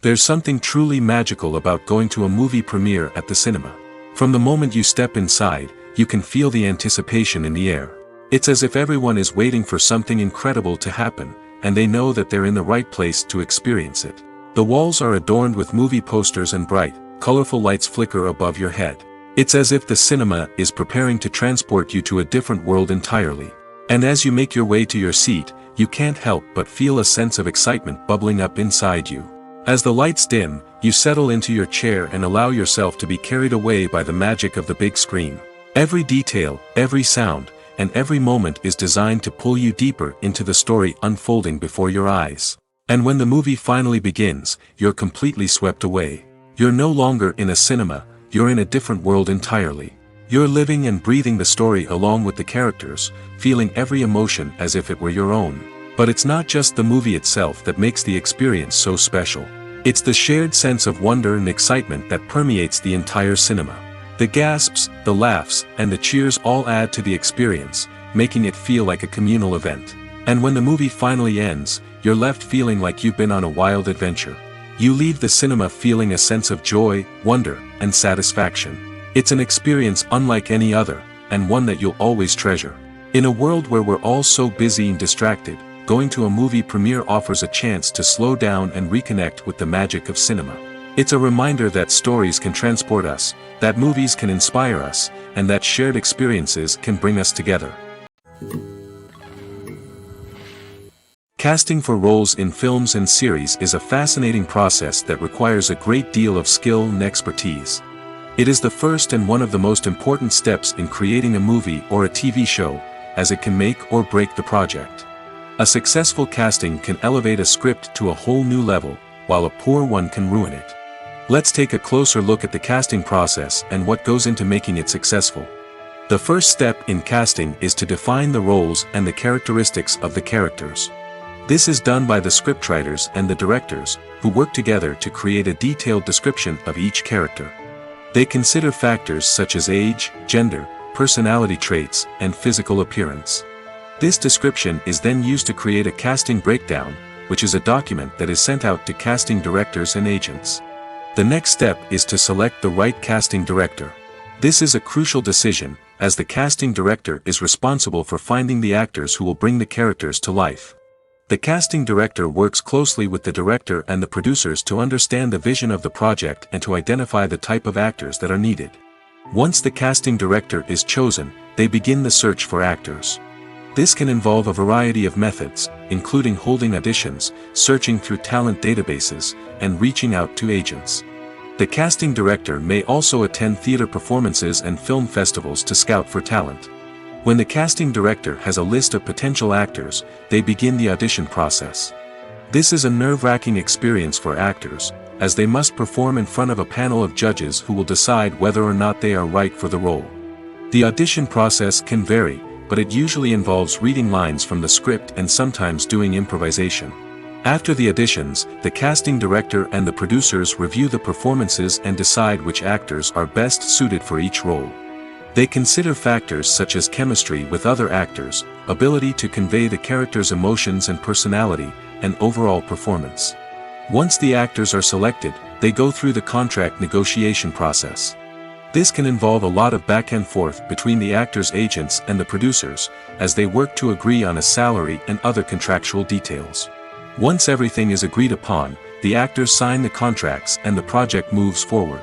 There's something truly magical about going to a movie premiere at the cinema. From the moment you step inside, you can feel the anticipation in the air. It's as if everyone is waiting for something incredible to happen, and they know that they're in the right place to experience it. The walls are adorned with movie posters and bright, colorful lights flicker above your head. It's as if the cinema is preparing to transport you to a different world entirely. And as you make your way to your seat, you can't help but feel a sense of excitement bubbling up inside you. As the lights dim, you settle into your chair and allow yourself to be carried away by the magic of the big screen. Every detail, every sound, and every moment is designed to pull you deeper into the story unfolding before your eyes. And when the movie finally begins, you're completely swept away. You're no longer in a cinema, you're in a different world entirely. You're living and breathing the story along with the characters, feeling every emotion as if it were your own. But it's not just the movie itself that makes the experience so special. It's the shared sense of wonder and excitement that permeates the entire cinema. The gasps, the laughs, and the cheers all add to the experience, making it feel like a communal event. And when the movie finally ends, you're left feeling like you've been on a wild adventure. You leave the cinema feeling a sense of joy, wonder, and satisfaction. It's an experience unlike any other, and one that you'll always treasure. In a world where we're all so busy and distracted, going to a movie premiere offers a chance to slow down and reconnect with the magic of cinema. It's a reminder that stories can transport us, that movies can inspire us, and that shared experiences can bring us together. Casting for roles in films and series is a fascinating process that requires a great deal of skill and expertise. It is the first and one of the most important steps in creating a movie or a TV show, as it can make or break the project. A successful casting can elevate a script to a whole new level, while a poor one can ruin it. Let's take a closer look at the casting process and what goes into making it successful. The first step in casting is to define the roles and the characteristics of the characters. This is done by the scriptwriters and the directors, who work together to create a detailed description of each character. They consider factors such as age, gender, personality traits, and physical appearance. This description is then used to create a casting breakdown, which is a document that is sent out to casting directors and agents. The next step is to select the right casting director. This is a crucial decision, as the casting director is responsible for finding the actors who will bring the characters to life. The casting director works closely with the director and the producers to understand the vision of the project and to identify the type of actors that are needed. Once the casting director is chosen, they begin the search for actors. This can involve a variety of methods, including holding auditions, searching through talent databases, and reaching out to agents. The casting director may also attend theater performances and film festivals to scout for talent. When the casting director has a list of potential actors, they begin the audition process. This is a nerve-wracking experience for actors, as they must perform in front of a panel of judges who will decide whether or not they are right for the role. The audition process can vary, but it usually involves reading lines from the script and sometimes doing improvisation. After the auditions, the casting director and the producers review the performances and decide which actors are best suited for each role. They consider factors such as chemistry with other actors, ability to convey the character's emotions and personality, and overall performance. Once the actors are selected, they go through the contract negotiation process. This can involve a lot of back and forth between the actors' agents and the producers, as they work to agree on a salary and other contractual details. Once everything is agreed upon, the actors sign the contracts and the project moves forward.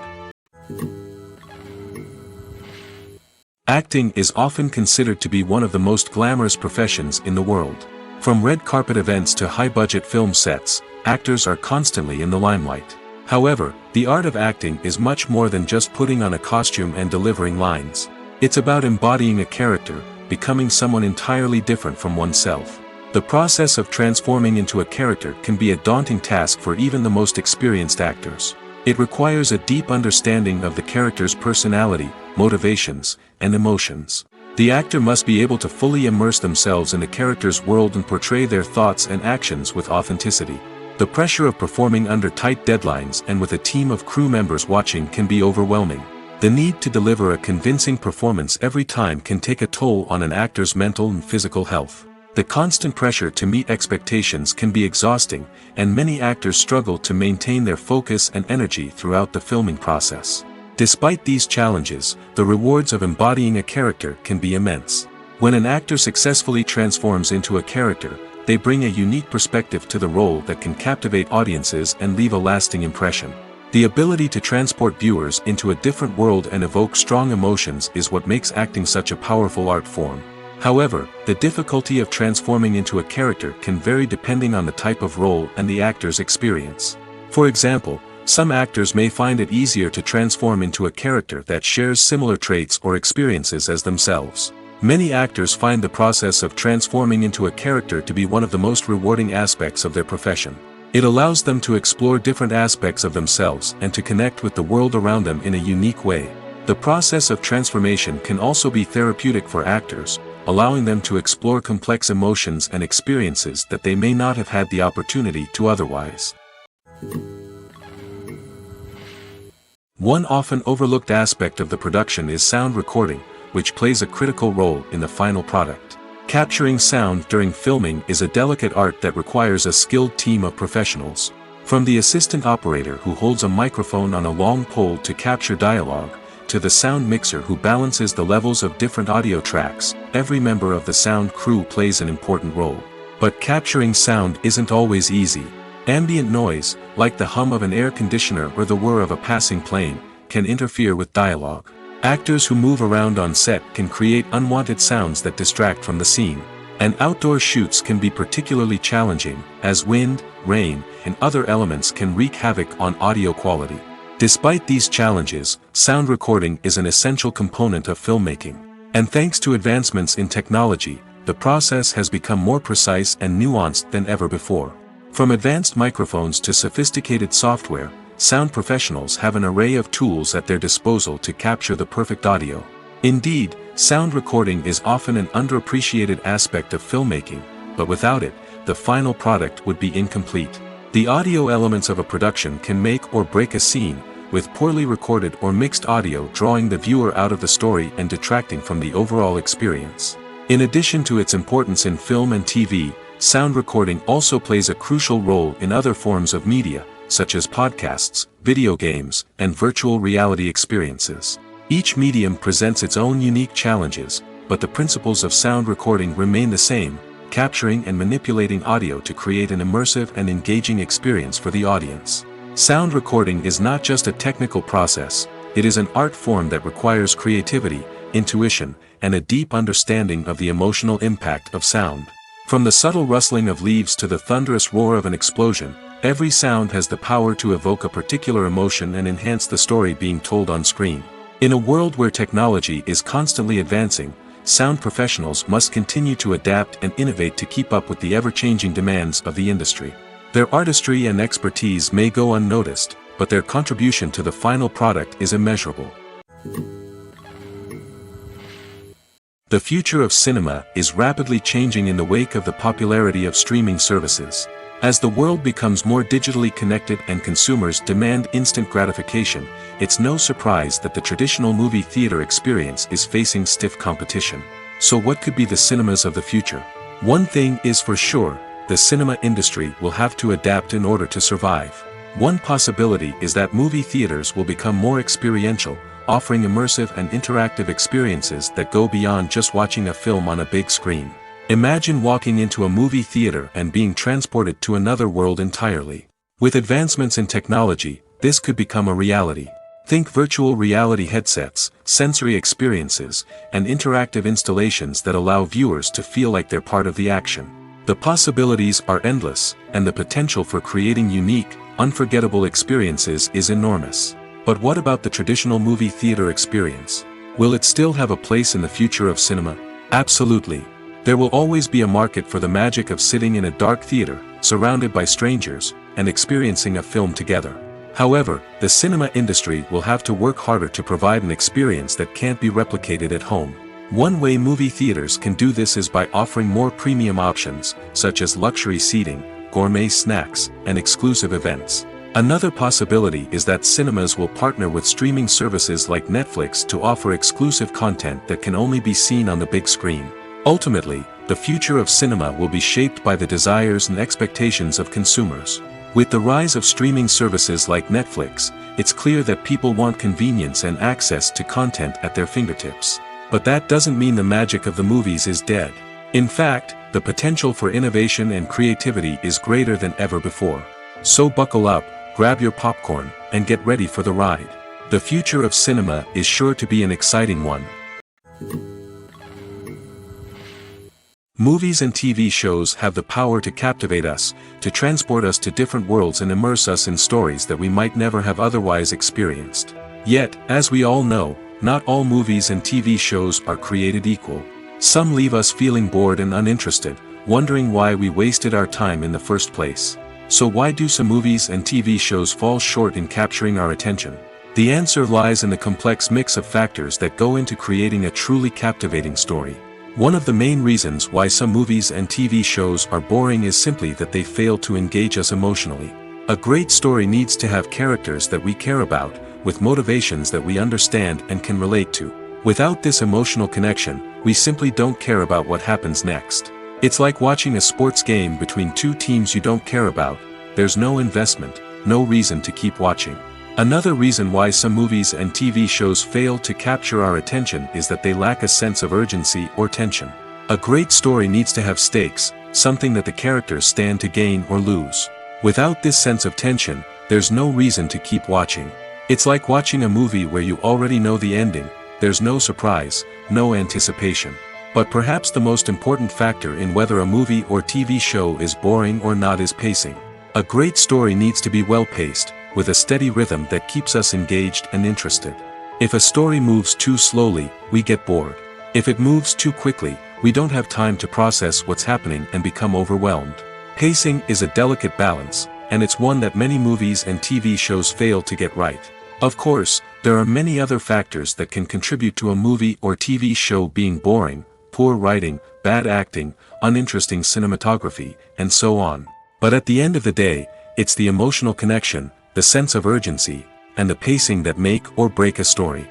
Acting is often considered to be one of the most glamorous professions in the world. From red carpet events to high-budget film sets, actors are constantly in the limelight. However, the art of acting is much more than just putting on a costume and delivering lines. It's about embodying a character, becoming someone entirely different from oneself. The process of transforming into a character can be a daunting task for even the most experienced actors. It requires a deep understanding of the character's personality, motivations, and emotions. The actor must be able to fully immerse themselves in the character's world and portray their thoughts and actions with authenticity. The pressure of performing under tight deadlines and with a team of crew members watching can be overwhelming. The need to deliver a convincing performance every time can take a toll on an actor's mental and physical health. The constant pressure to meet expectations can be exhausting, and many actors struggle to maintain their focus and energy throughout the filming process. Despite these challenges, the rewards of embodying a character can be immense. When an actor successfully transforms into a character, they bring a unique perspective to the role that can captivate audiences and leave a lasting impression. The ability to transport viewers into a different world and evoke strong emotions is what makes acting such a powerful art form. However, the difficulty of transforming into a character can vary depending on the type of role and the actor's experience. For example, some actors may find it easier to transform into a character that shares similar traits or experiences as themselves. Many actors find the process of transforming into a character to be one of the most rewarding aspects of their profession. It allows them to explore different aspects of themselves and to connect with the world around them in a unique way. The process of transformation can also be therapeutic for actors, allowing them to explore complex emotions and experiences that they may not have had the opportunity to otherwise. One often overlooked aspect of the production is sound recording, which plays a critical role in the final product. Capturing sound during filming is a delicate art that requires a skilled team of professionals. From the assistant operator who holds a microphone on a long pole to capture dialogue, to the sound mixer who balances the levels of different audio tracks, every member of the sound crew plays an important role. But capturing sound isn't always easy. Ambient noise, like the hum of an air conditioner or the whir of a passing plane, can interfere with dialogue. Actors who move around on set can create unwanted sounds that distract from the scene. And outdoor shoots can be particularly challenging, as wind, rain, and other elements can wreak havoc on audio quality. Despite these challenges, sound recording is an essential component of filmmaking. And thanks to advancements in technology, the process has become more precise and nuanced than ever before. From advanced microphones to sophisticated software, sound professionals have an array of tools at their disposal to capture the perfect audio. Indeed, sound recording is often an underappreciated aspect of filmmaking, but without it, the final product would be incomplete. The audio elements of a production can make or break a scene, with poorly recorded or mixed audio drawing the viewer out of the story and detracting from the overall experience. In addition to its importance in film and TV, sound recording also plays a crucial role in other forms of media, such as podcasts, video games, and virtual reality experiences. Each medium presents its own unique challenges, but the principles of sound recording remain the same, capturing and manipulating audio to create an immersive and engaging experience for the audience. Sound recording is not just a technical process, it is an art form that requires creativity, intuition, and a deep understanding of the emotional impact of sound. From the subtle rustling of leaves to the thunderous roar of an explosion, every sound has the power to evoke a particular emotion and enhance the story being told on screen. In a world where technology is constantly advancing, sound professionals must continue to adapt and innovate to keep up with the ever-changing demands of the industry. Their artistry and expertise may go unnoticed, but their contribution to the final product is immeasurable. The future of cinema is rapidly changing in the wake of the popularity of streaming services. As the world becomes more digitally connected and consumers demand instant gratification, it's no surprise that the traditional movie theater experience is facing stiff competition. So what could be the cinemas of the future? One thing is for sure, the cinema industry will have to adapt in order to survive. One possibility is that movie theaters will become more experiential, offering immersive and interactive experiences that go beyond just watching a film on a big screen. Imagine walking into a movie theater and being transported to another world entirely. With advancements in technology, this could become a reality. Think virtual reality headsets, sensory experiences, and interactive installations that allow viewers to feel like they're part of the action. The possibilities are endless, and the potential for creating unique, unforgettable experiences is enormous. But what about the traditional movie theater experience? Will it still have a place in the future of cinema? Absolutely. There will always be a market for the magic of sitting in a dark theater, surrounded by strangers, and experiencing a film together. However, the cinema industry will have to work harder to provide an experience that can't be replicated at home. One way movie theaters can do this is by offering more premium options, such as luxury seating, gourmet snacks, and exclusive events. Another possibility is that cinemas will partner with streaming services like Netflix to offer exclusive content that can only be seen on the big screen. Ultimately, the future of cinema will be shaped by the desires and expectations of consumers. With the rise of streaming services like Netflix, it's clear that people want convenience and access to content at their fingertips. But that doesn't mean the magic of the movies is dead. In fact, the potential for innovation and creativity is greater than ever before. So buckle up, grab your popcorn, and get ready for the ride. The future of cinema is sure to be an exciting one. Movies and TV shows have the power to captivate us, to transport us to different worlds and immerse us in stories that we might never have otherwise experienced. Yet, as we all know, not all movies and TV shows are created equal. Some leave us feeling bored and uninterested, wondering why we wasted our time in the first place. So why do some movies and TV shows fall short in capturing our attention? The answer lies in the complex mix of factors that go into creating a truly captivating story. One of the main reasons why some movies and TV shows are boring is simply that they fail to engage us emotionally. A great story needs to have characters that we care about, with motivations that we understand and can relate to. Without this emotional connection, we simply don't care about what happens next. It's like watching a sports game between two teams you don't care about. There's no investment, no reason to keep watching. Another reason why some movies and TV shows fail to capture our attention is that they lack a sense of urgency or tension. A great story needs to have stakes, something that the characters stand to gain or lose. Without this sense of tension, there's no reason to keep watching. It's like watching a movie where you already know the ending. There's no surprise, no anticipation. But perhaps the most important factor in whether a movie or TV show is boring or not is pacing. A great story needs to be well-paced, with a steady rhythm that keeps us engaged and interested. If a story moves too slowly, we get bored. If it moves too quickly, we don't have time to process what's happening and become overwhelmed. Pacing is a delicate balance, and it's one that many movies and TV shows fail to get right. Of course, there are many other factors that can contribute to a movie or TV show being boring: poor writing, bad acting, uninteresting cinematography, and so on. But at the end of the day, it's the emotional connection, the sense of urgency, and the pacing that make or break a story.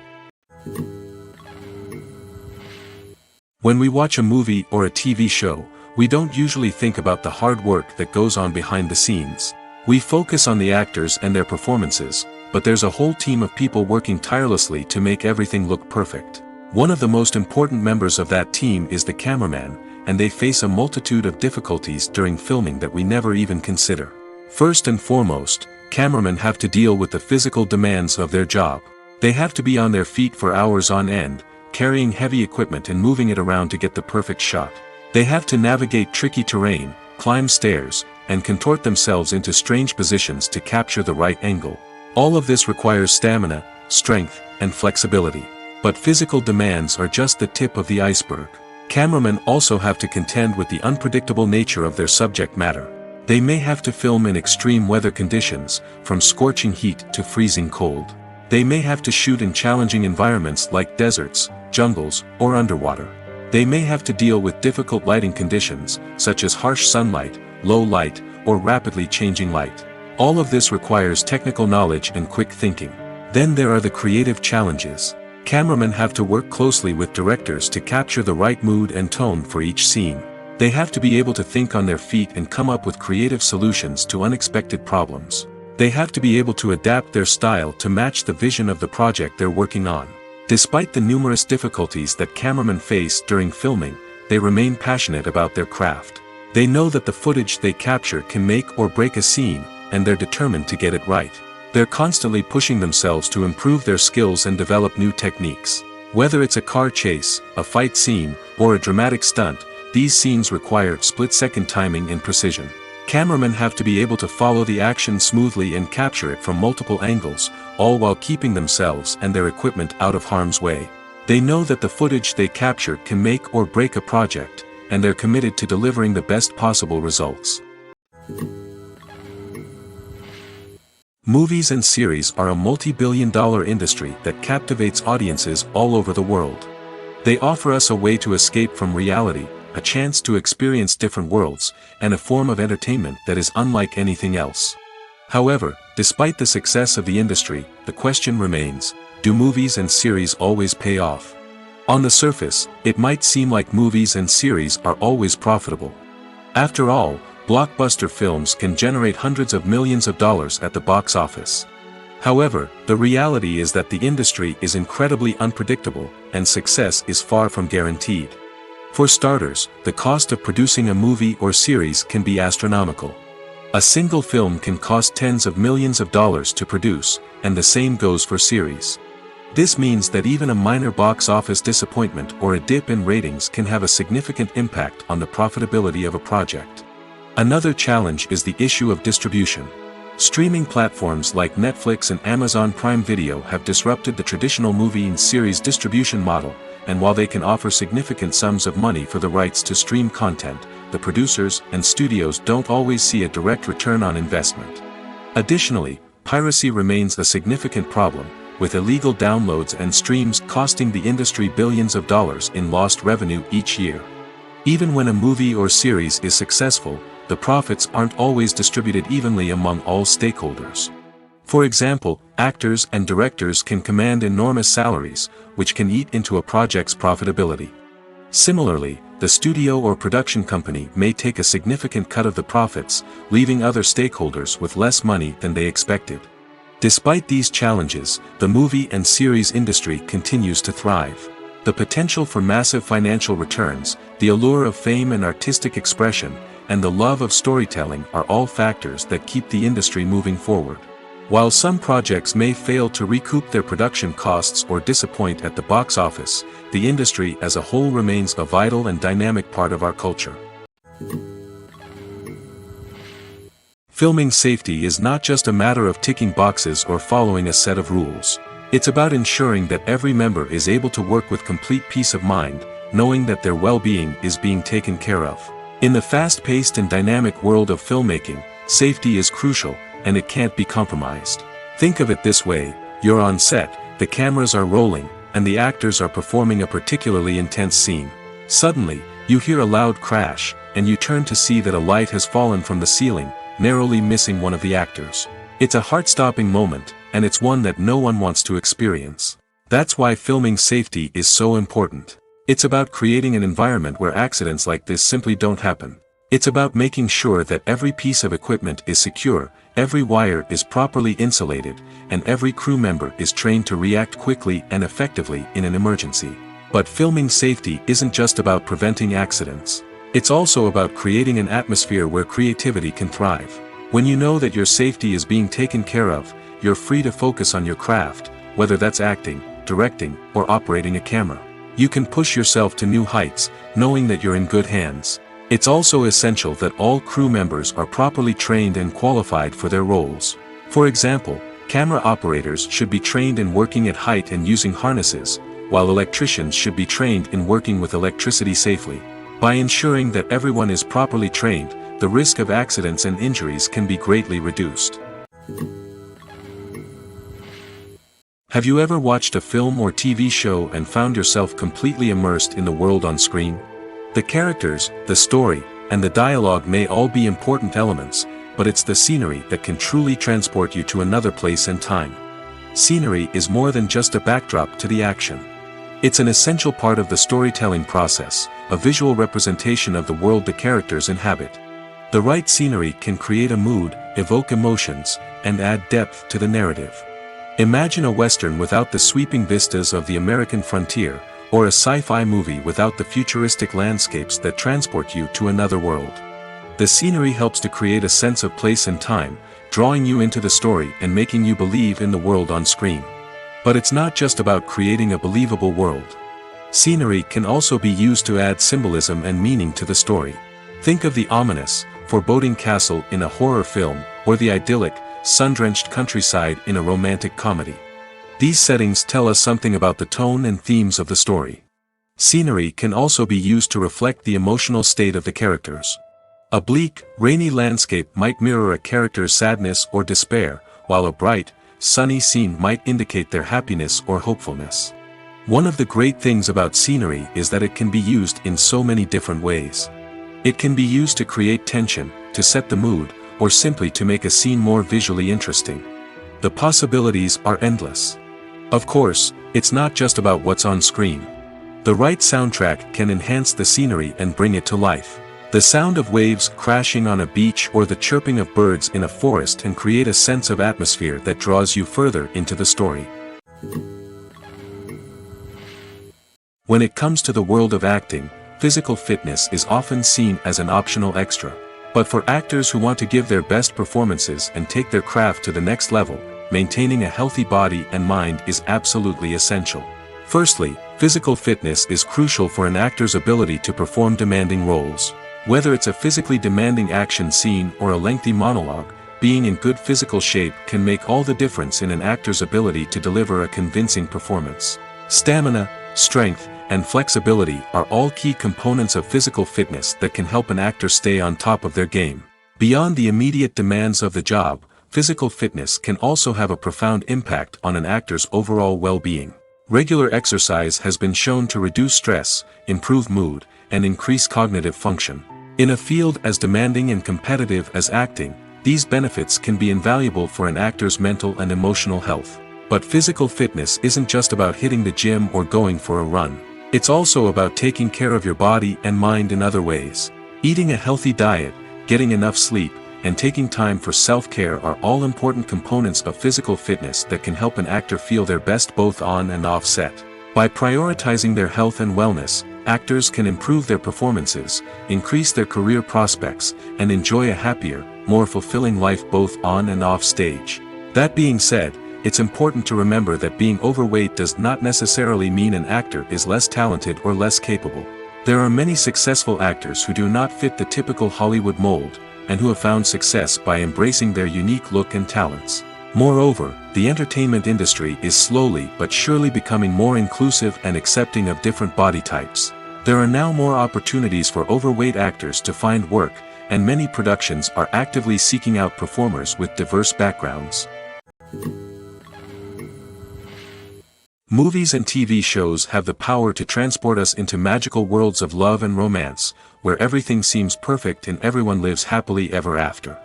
When we watch a movie or a TV show, we don't usually think about the hard work that goes on behind the scenes. We focus on the actors and their performances, but there's a whole team of people working tirelessly to make everything look perfect. One of the most important members of that team is the cameraman, and they face a multitude of difficulties during filming that we never even consider. First and foremost, cameramen have to deal with the physical demands of their job. They have to be on their feet for hours on end, carrying heavy equipment and moving it around to get the perfect shot. They have to navigate tricky terrain, climb stairs, and contort themselves into strange positions to capture the right angle. All of this requires stamina, strength, and flexibility. But physical demands are just the tip of the iceberg. Cameramen also have to contend with the unpredictable nature of their subject matter. They may have to film in extreme weather conditions, from scorching heat to freezing cold. They may have to shoot in challenging environments like deserts, jungles, or underwater. They may have to deal with difficult lighting conditions, such as harsh sunlight, low light, or rapidly changing light. All of this requires technical knowledge and quick thinking. Then there are the creative challenges. Cameramen have to work closely with directors to capture the right mood and tone for each scene. They have to be able to think on their feet and come up with creative solutions to unexpected problems. They have to be able to adapt their style to match the vision of the project they're working on. Despite the numerous difficulties that cameramen face during filming, they remain passionate about their craft. They know that the footage they capture can make or break a scene, and they're determined to get it right. They're constantly pushing themselves to improve their skills and develop new techniques. Whether it's a car chase, a fight scene, or a dramatic stunt, these scenes require split-second timing and precision. Cameramen have to be able to follow the action smoothly and capture it from multiple angles, all while keeping themselves and their equipment out of harm's way. They know that the footage they capture can make or break a project, and they're committed to delivering the best possible results. Movies and series are a multi-billion-dollar industry that captivates audiences all over the world. They offer us a way to escape from reality, a chance to experience different worlds, and a form of entertainment that is unlike anything else. However, despite the success of the industry, the question remains: do movies and series always pay off? On the surface, it might seem like movies and series are always profitable. After all, blockbuster films can generate hundreds of millions of dollars at the box office. However, the reality is that the industry is incredibly unpredictable, and success is far from guaranteed. For starters, the cost of producing a movie or series can be astronomical. A single film can cost tens of millions of dollars to produce, and the same goes for series. This means that even a minor box office disappointment or a dip in ratings can have a significant impact on the profitability of a project. Another challenge is the issue of distribution. Streaming platforms like Netflix and Amazon Prime Video have disrupted the traditional movie and series distribution model, and while they can offer significant sums of money for the rights to stream content, the producers and studios don't always see a direct return on investment. Additionally, piracy remains a significant problem, with illegal downloads and streams costing the industry billions of dollars in lost revenue each year. Even when a movie or series is successful, the profits aren't always distributed evenly among all stakeholders. For example, actors and directors can command enormous salaries, which can eat into a project's profitability. Similarly, the studio or production company may take a significant cut of the profits, leaving other stakeholders with less money than they expected. Despite these challenges, the movie and series industry continues to thrive. The potential for massive financial returns, the allure of fame and artistic expression, and the love of storytelling are all factors that keep the industry moving forward. While some projects may fail to recoup their production costs or disappoint at the box office, the industry as a whole remains a vital and dynamic part of our culture. Filming safety is not just a matter of ticking boxes or following a set of rules. It's about ensuring that every member is able to work with complete peace of mind, knowing that their well-being is being taken care of. In the fast-paced and dynamic world of filmmaking, safety is crucial, and it can't be compromised. Think of it this way: you're on set, the cameras are rolling, and the actors are performing a particularly intense scene. Suddenly, you hear a loud crash, and you turn to see that a light has fallen from the ceiling, narrowly missing one of the actors. It's a heart-stopping moment, and it's one that no one wants to experience. That's why filming safety is so important. It's about creating an environment where accidents like this simply don't happen. It's about making sure that every piece of equipment is secure, every wire is properly insulated, and every crew member is trained to react quickly and effectively in an emergency. But filming safety isn't just about preventing accidents. It's also about creating an atmosphere where creativity can thrive. When you know that your safety is being taken care of, you're free to focus on your craft, whether that's acting, directing, or operating a camera. You can push yourself to new heights, knowing that you're in good hands. It's also essential that all crew members are properly trained and qualified for their roles. For example, camera operators should be trained in working at height and using harnesses, while electricians should be trained in working with electricity safely. By ensuring that everyone is properly trained, the risk of accidents and injuries can be greatly reduced. Have you ever watched a film or TV show and found yourself completely immersed in the world on screen? The characters, the story, and the dialogue may all be important elements, but it's the scenery that can truly transport you to another place and time. Scenery is more than just a backdrop to the action. It's an essential part of the storytelling process, a visual representation of the world the characters inhabit. The right scenery can create a mood, evoke emotions, and add depth to the narrative. Imagine a Western without the sweeping vistas of the American frontier, or a sci-fi movie without the futuristic landscapes that transport you to another world. The scenery helps to create a sense of place and time, drawing you into the story and making you believe in the world on screen. But it's not just about creating a believable world. Scenery can also be used to add symbolism and meaning to the story. Think of the ominous, foreboding castle in a horror film, or the idyllic, sun-drenched countryside in a romantic comedy. These settings tell us something about the tone and themes of the story. Scenery can also be used to reflect the emotional state of the characters. A bleak, rainy landscape might mirror a character's sadness or despair, while a bright, sunny scene might indicate their happiness or hopefulness. One of the great things about scenery is that it can be used in so many different ways. It can be used to create tension, to set the mood, or simply to make a scene more visually interesting. The possibilities are endless. Of course, it's not just about what's on screen. The right soundtrack can enhance the scenery and bring it to life. The sound of waves crashing on a beach or the chirping of birds in a forest can create a sense of atmosphere that draws you further into the story. When it comes to the world of acting, physical fitness is often seen as an optional extra. But for actors who want to give their best performances and take their craft to the next level, maintaining a healthy body and mind is absolutely essential. Firstly, physical fitness is crucial for an actor's ability to perform demanding roles. Whether it's a physically demanding action scene or a lengthy monologue, being in good physical shape can make all the difference in an actor's ability to deliver a convincing performance. Stamina, strength, and flexibility are all key components of physical fitness that can help an actor stay on top of their game. Beyond the immediate demands of the job, physical fitness can also have a profound impact on an actor's overall well-being. Regular exercise has been shown to reduce stress, improve mood, and increase cognitive function. In a field as demanding and competitive as acting, these benefits can be invaluable for an actor's mental and emotional health. But physical fitness isn't just about hitting the gym or going for a run. It's also about taking care of your body and mind in other ways. Eating a healthy diet, getting enough sleep, and taking time for self-care are all important components of physical fitness that can help an actor feel their best both on and off set. By prioritizing their health and wellness, actors can improve their performances, increase their career prospects, and enjoy a happier, more fulfilling life both on and off stage. That being said, it's important to remember that being overweight does not necessarily mean an actor is less talented or less capable. There are many successful actors who do not fit the typical Hollywood mold, and who have found success by embracing their unique look and talents. Moreover, the entertainment industry is slowly but surely becoming more inclusive and accepting of different body types. There are now more opportunities for overweight actors to find work, and many productions are actively seeking out performers with diverse backgrounds. Movies and TV shows have the power to transport us into magical worlds of love and romance, where everything seems perfect and everyone lives happily ever after.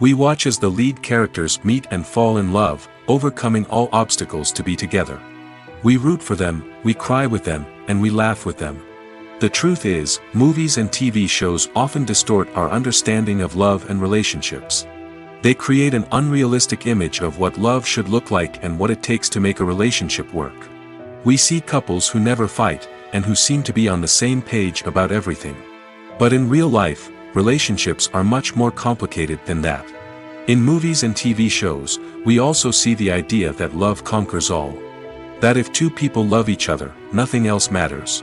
We watch as the lead characters meet and fall in love, overcoming all obstacles to be together. We root for them, we cry with them, and we laugh with them. The truth is, movies and TV shows often distort our understanding of love and relationships. They create an unrealistic image of what love should look like and what it takes to make a relationship work. We see couples who never fight, and who seem to be on the same page about everything. But in real life, relationships are much more complicated than that. In movies and TV shows, we also see the idea that love conquers all. That if two people love each other, nothing else matters.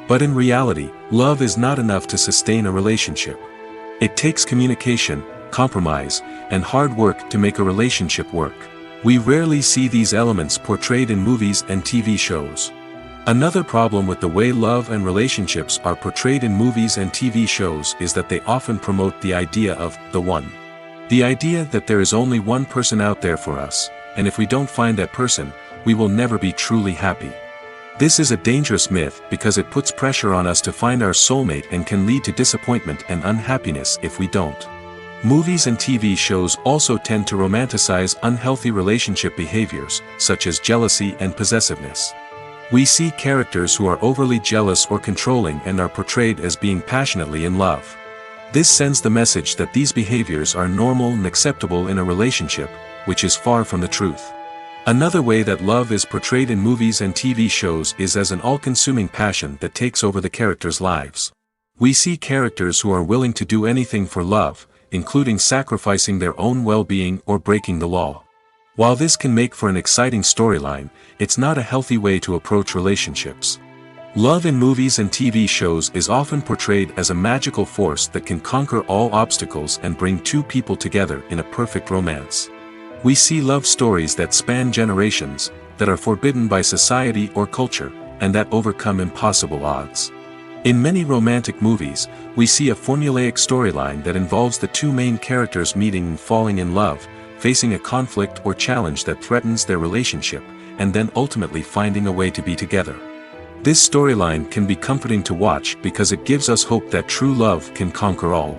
But in reality, love is not enough to sustain a relationship. It takes communication, compromise, and hard work to make a relationship work. We rarely see these elements portrayed in movies and TV shows. Another problem with the way love and relationships are portrayed in movies and TV shows is that they often promote the idea of the one. The idea that there is only one person out there for us, and if we don't find that person, we will never be truly happy. This is a dangerous myth because it puts pressure on us to find our soulmate and can lead to disappointment and unhappiness if we don't. Movies and TV shows also tend to romanticize unhealthy relationship behaviors, such as jealousy and possessiveness. We see characters who are overly jealous or controlling and are portrayed as being passionately in love. This sends the message that these behaviors are normal and acceptable in a relationship, which is far from the truth. Another way that love is portrayed in movies and TV shows is as an all-consuming passion that takes over the characters' lives. We see characters who are willing to do anything for love, including sacrificing their own well-being or breaking the law. While this can make for an exciting storyline, it's not a healthy way to approach relationships. Love in movies and TV shows is often portrayed as a magical force that can conquer all obstacles and bring two people together in a perfect romance. We see love stories that span generations, that are forbidden by society or culture, and that overcome impossible odds. In many romantic movies, we see a formulaic storyline that involves the two main characters meeting and falling in love, facing a conflict or challenge that threatens their relationship, and then ultimately finding a way to be together. This storyline can be comforting to watch because it gives us hope that true love can conquer all.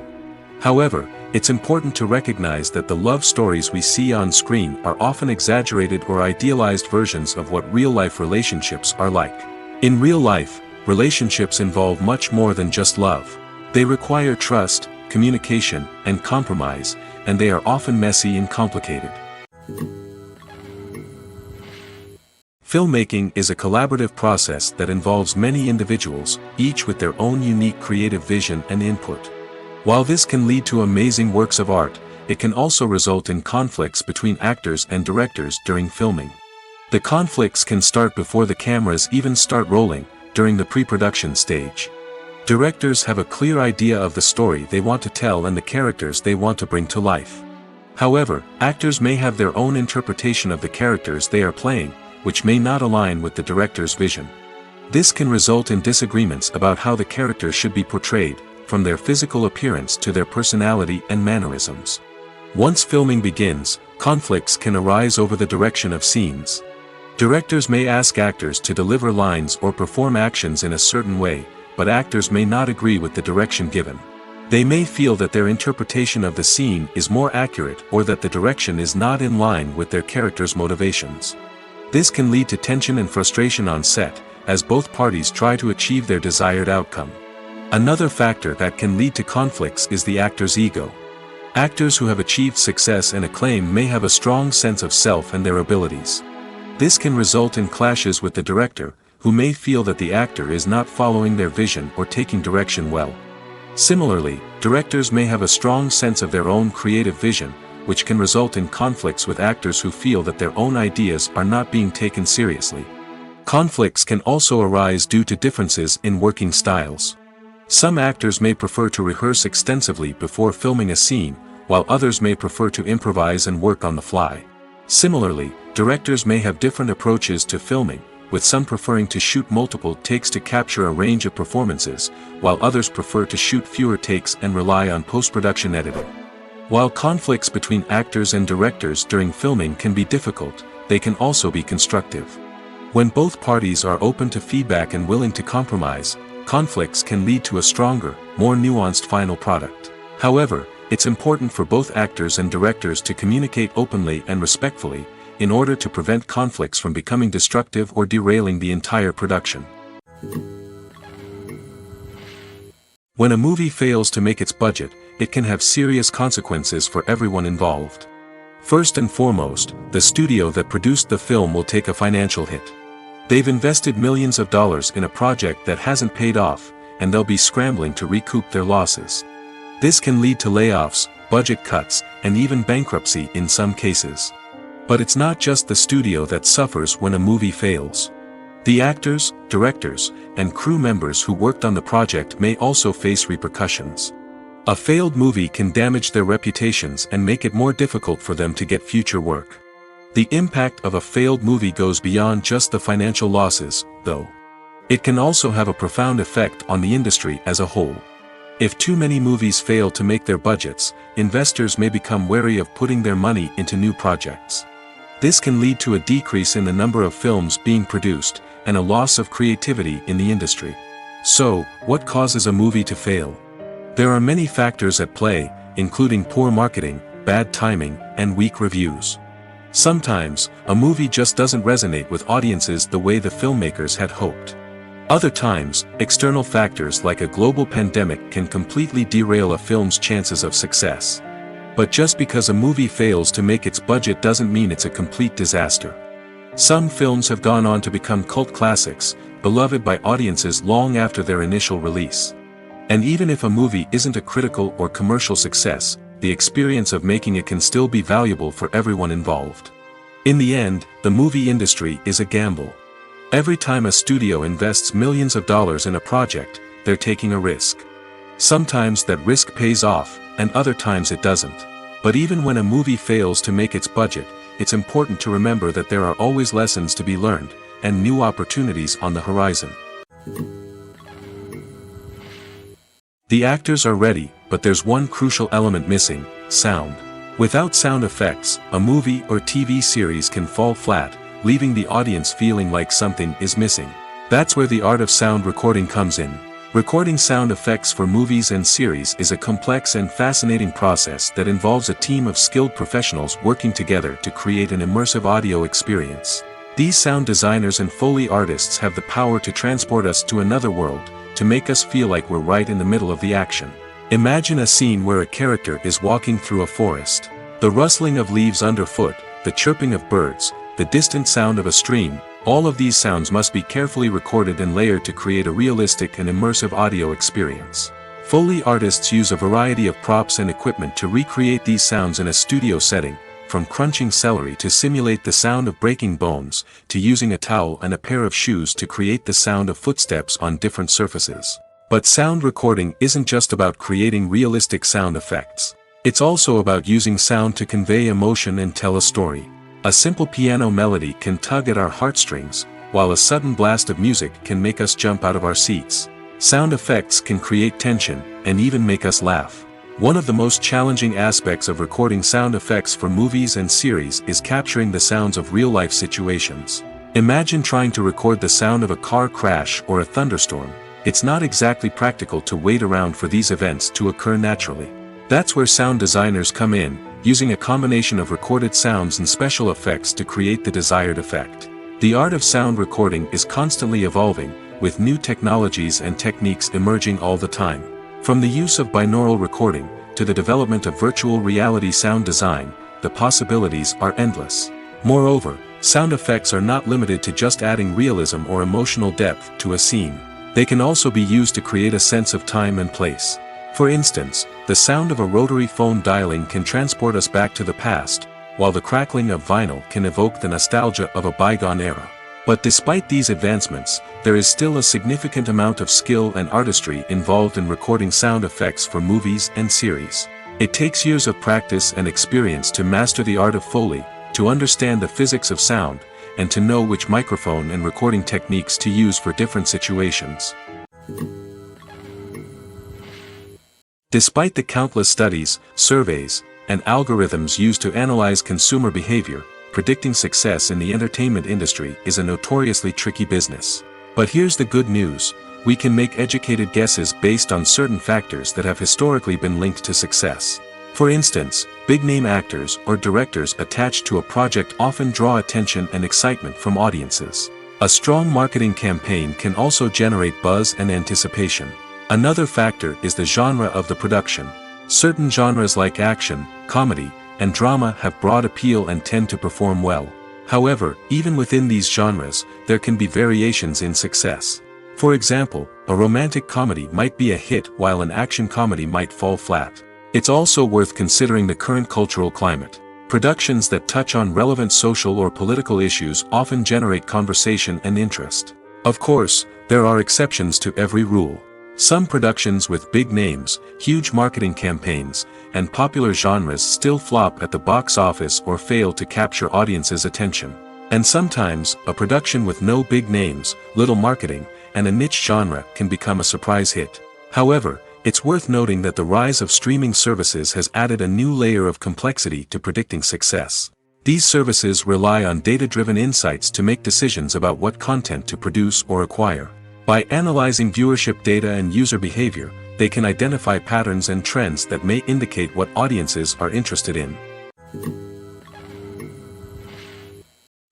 However, it's important to recognize that the love stories we see on screen are often exaggerated or idealized versions of what real-life relationships are like. In real life, relationships involve much more than just love. They require trust, communication, and compromise, and they are often messy and complicated. Filmmaking is a collaborative process that involves many individuals, each with their own unique creative vision and input. While this can lead to amazing works of art, it can also result in conflicts between actors and directors during filming. The conflicts can start before the cameras even start rolling, during the pre-production stage. Directors have a clear idea of the story they want to tell and the characters they want to bring to life. However, actors may have their own interpretation of the characters they are playing, which may not align with the director's vision. This can result in disagreements about how the characters should be portrayed, from their physical appearance to their personality and mannerisms. Once filming begins, Conflicts can arise over the direction of scenes. Directors may ask actors to deliver lines or perform actions in a certain way, but actors may not agree with the direction given. They may feel that their interpretation of the scene is more accurate or that the direction is not in line with their character's motivations. This can lead to tension and frustration on set, as both parties try to achieve their desired outcome. Another factor that can lead to conflicts is the actor's ego. Actors who have achieved success and acclaim may have a strong sense of self and their abilities. This can result in clashes with the director, who may feel that the actor is not following their vision or taking direction well. Similarly, directors may have a strong sense of their own creative vision, which can result in conflicts with actors who feel that their own ideas are not being taken seriously. Conflicts can also arise due to differences in working styles. Some actors may prefer to rehearse extensively before filming a scene, while others may prefer to improvise and work on the fly. Similarly, directors may have different approaches to filming, with some preferring to shoot multiple takes to capture a range of performances, while others prefer to shoot fewer takes and rely on post-production editing. While conflicts between actors and directors during filming can be difficult, they can also be constructive. When both parties are open to feedback and willing to compromise, conflicts can lead to a stronger, more nuanced final product. However, it's important for both actors and directors to communicate openly and respectfully, in order to prevent conflicts from becoming destructive or derailing the entire production. When a movie fails to make its budget, it can have serious consequences for everyone involved. First and foremost, the studio that produced the film will take a financial hit. They've invested millions of dollars in a project that hasn't paid off, and they'll be scrambling to recoup their losses. This can lead to layoffs, budget cuts, and even bankruptcy in some cases. But it's not just the studio that suffers when a movie fails. The actors, directors, and crew members who worked on the project may also face repercussions. A failed movie can damage their reputations and make it more difficult for them to get future work. The impact of a failed movie goes beyond just the financial losses, though. It can also have a profound effect on the industry as a whole. If too many movies fail to make their budgets, investors may become wary of putting their money into new projects. This can lead to a decrease in the number of films being produced, and a loss of creativity in the industry. So, what causes a movie to fail? There are many factors at play, including poor marketing, bad timing, and weak reviews. Sometimes, a movie just doesn't resonate with audiences the way the filmmakers had hoped. Other times, external factors like a global pandemic can completely derail a film's chances of success. But just because a movie fails to make its budget doesn't mean it's a complete disaster. Some films have gone on to become cult classics, beloved by audiences long after their initial release. And even if a movie isn't a critical or commercial success, the experience of making it can still be valuable for everyone involved. In the end, the movie industry is a gamble. Every time a studio invests millions of dollars in a project, they're taking a risk. Sometimes that risk pays off, and other times it doesn't. But even when a movie fails to make its budget, it's important to remember that there are always lessons to be learned, and new opportunities on the horizon. The actors are ready, but there's one crucial element missing: sound. Without sound effects, a movie or TV series can fall flat, leaving the audience feeling like something is missing. That's where the art of sound recording comes in. Recording sound effects for movies and series is a complex and fascinating process that involves a team of skilled professionals working together to create an immersive audio experience. These sound designers and Foley artists have the power to transport us to another world, to make us feel like we're right in the middle of the action. Imagine a scene where a character is walking through a forest. The rustling of leaves underfoot, the chirping of birds, the distant sound of a stream, all of these sounds must be carefully recorded and layered to create a realistic and immersive audio experience. Foley artists use a variety of props and equipment to recreate these sounds in a studio setting, from crunching celery to simulate the sound of breaking bones, to using a towel and a pair of shoes to create the sound of footsteps on different surfaces. But sound recording isn't just about creating realistic sound effects. It's also about using sound to convey emotion and tell a story. A simple piano melody can tug at our heartstrings, while a sudden blast of music can make us jump out of our seats. Sound effects can create tension, and even make us laugh. One of the most challenging aspects of recording sound effects for movies and series is capturing the sounds of real-life situations. Imagine trying to record the sound of a car crash or a thunderstorm. It's not exactly practical to wait around for these events to occur naturally. That's where sound designers come in, using a combination of recorded sounds and special effects to create the desired effect. The art of sound recording is constantly evolving, with new technologies and techniques emerging all the time. From the use of binaural recording, to the development of virtual reality sound design, the possibilities are endless. Moreover, sound effects are not limited to just adding realism or emotional depth to a scene. They can also be used to create a sense of time and place. For instance, the sound of a rotary phone dialing can transport us back to the past, while the crackling of vinyl can evoke the nostalgia of a bygone era. But despite these advancements, there is still a significant amount of skill and artistry involved in recording sound effects for movies and series. It takes years of practice and experience to master the art of Foley, to understand the physics of sound, and to know which microphone and recording techniques to use for different situations. Despite the countless studies, surveys, and algorithms used to analyze consumer behavior, predicting success in the entertainment industry is a notoriously tricky business. But here's the good news: we can make educated guesses based on certain factors that have historically been linked to success. For instance, big-name actors or directors attached to a project often draw attention and excitement from audiences. A strong marketing campaign can also generate buzz and anticipation. Another factor is the genre of the production. Certain genres like action, comedy, and drama have broad appeal and tend to perform well. However, even within these genres, there can be variations in success. For example, a romantic comedy might be a hit while an action comedy might fall flat. It's also worth considering the current cultural climate. Productions that touch on relevant social or political issues often generate conversation and interest. Of course, there are exceptions to every rule. Some productions with big names, huge marketing campaigns, and popular genres still flop at the box office or fail to capture audiences' attention. And sometimes, a production with no big names, little marketing, and a niche genre can become a surprise hit. However, it's worth noting that the rise of streaming services has added a new layer of complexity to predicting success. These services rely on data-driven insights to make decisions about what content to produce or acquire. By analyzing viewership data and user behavior, they can identify patterns and trends that may indicate what audiences are interested in.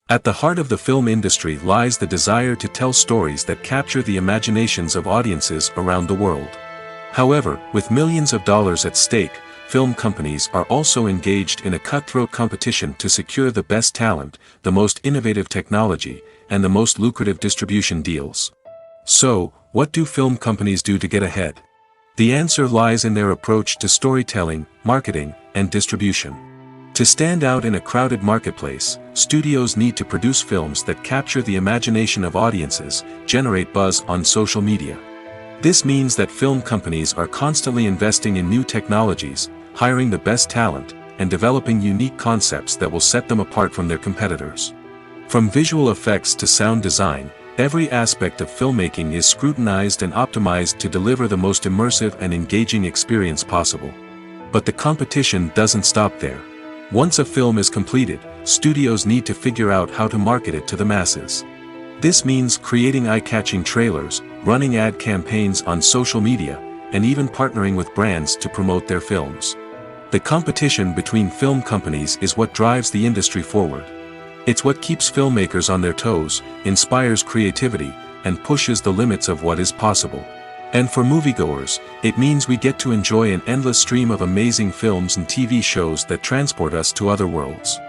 At the heart of the film industry lies the desire to tell stories that capture the imaginations of audiences around the world. However, with millions of dollars at stake, film companies are also engaged in a cutthroat competition to secure the best talent, the most innovative technology, and the most lucrative distribution deals. So, what do film companies do to get ahead? The answer lies in their approach to storytelling, marketing, and distribution. To stand out in a crowded marketplace, studios need to produce films that capture the imagination of audiences, generate buzz on social media. This means that film companies are constantly investing in new technologies, hiring the best talent, and developing unique concepts that will set them apart from their competitors. From visual effects to sound design, every aspect of filmmaking is scrutinized and optimized to deliver the most immersive and engaging experience possible. But the competition doesn't stop there. Once a film is completed, studios need to figure out how to market it to the masses. This means creating eye-catching trailers, running ad campaigns on social media, and even partnering with brands to promote their films. The competition between film companies is what drives the industry forward. It's what keeps filmmakers on their toes, inspires creativity, and pushes the limits of what is possible. And for moviegoers, it means we get to enjoy an endless stream of amazing films and TV shows that transport us to other worlds.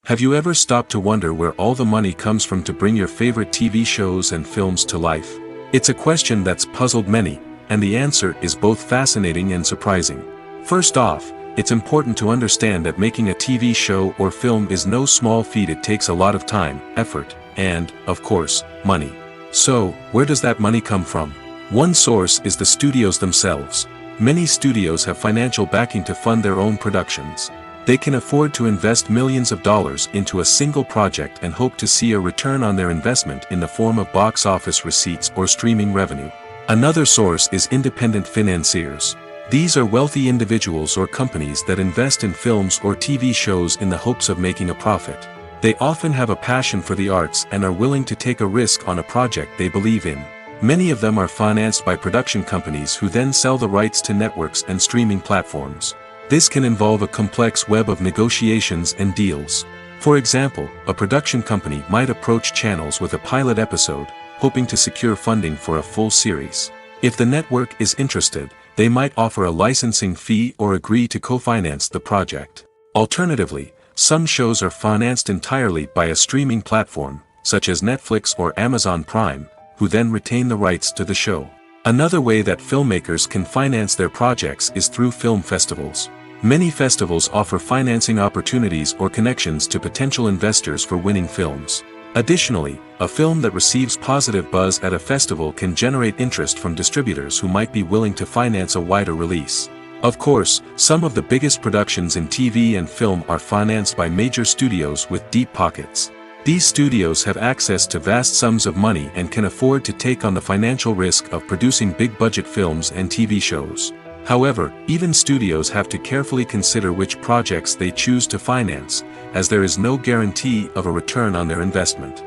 Have you ever stopped to wonder where all the money comes from to bring your favorite TV shows and films to life? It's a question that's puzzled many, and the answer is both fascinating and surprising. First off, it's important to understand that making a TV show or film is no small feat. It takes a lot of time, effort, and, of course, money. So, where does that money come from? One source is the studios themselves. Many studios have financial backing to fund their own productions. They can afford to invest millions of dollars into a single project and hope to see a return on their investment in the form of box office receipts or streaming revenue. Another source is independent financiers. These are wealthy individuals or companies that invest in films or TV shows in the hopes of making a profit. They often have a passion for the arts and are willing to take a risk on a project they believe in. Many of them are financed by production companies who then sell the rights to networks and streaming platforms. This can involve a complex web of negotiations and deals. For example, a production company might approach channels with a pilot episode, hoping to secure funding for a full series. If the network is interested, they might offer a licensing fee or agree to co-finance the project. Alternatively, some shows are financed entirely by a streaming platform, such as Netflix or Amazon Prime, who then retain the rights to the show. Another way that filmmakers can finance their projects is through film festivals. Many festivals offer financing opportunities or connections to potential investors for winning films. Additionally, a film that receives positive buzz at a festival can generate interest from distributors who might be willing to finance a wider release. Of course, some of the biggest productions in TV and film are financed by major studios with deep pockets. These studios have access to vast sums of money and can afford to take on the financial risk of producing big-budget films and TV shows. However, even studios have to carefully consider which projects they choose to finance, as there is no guarantee of a return on their investment.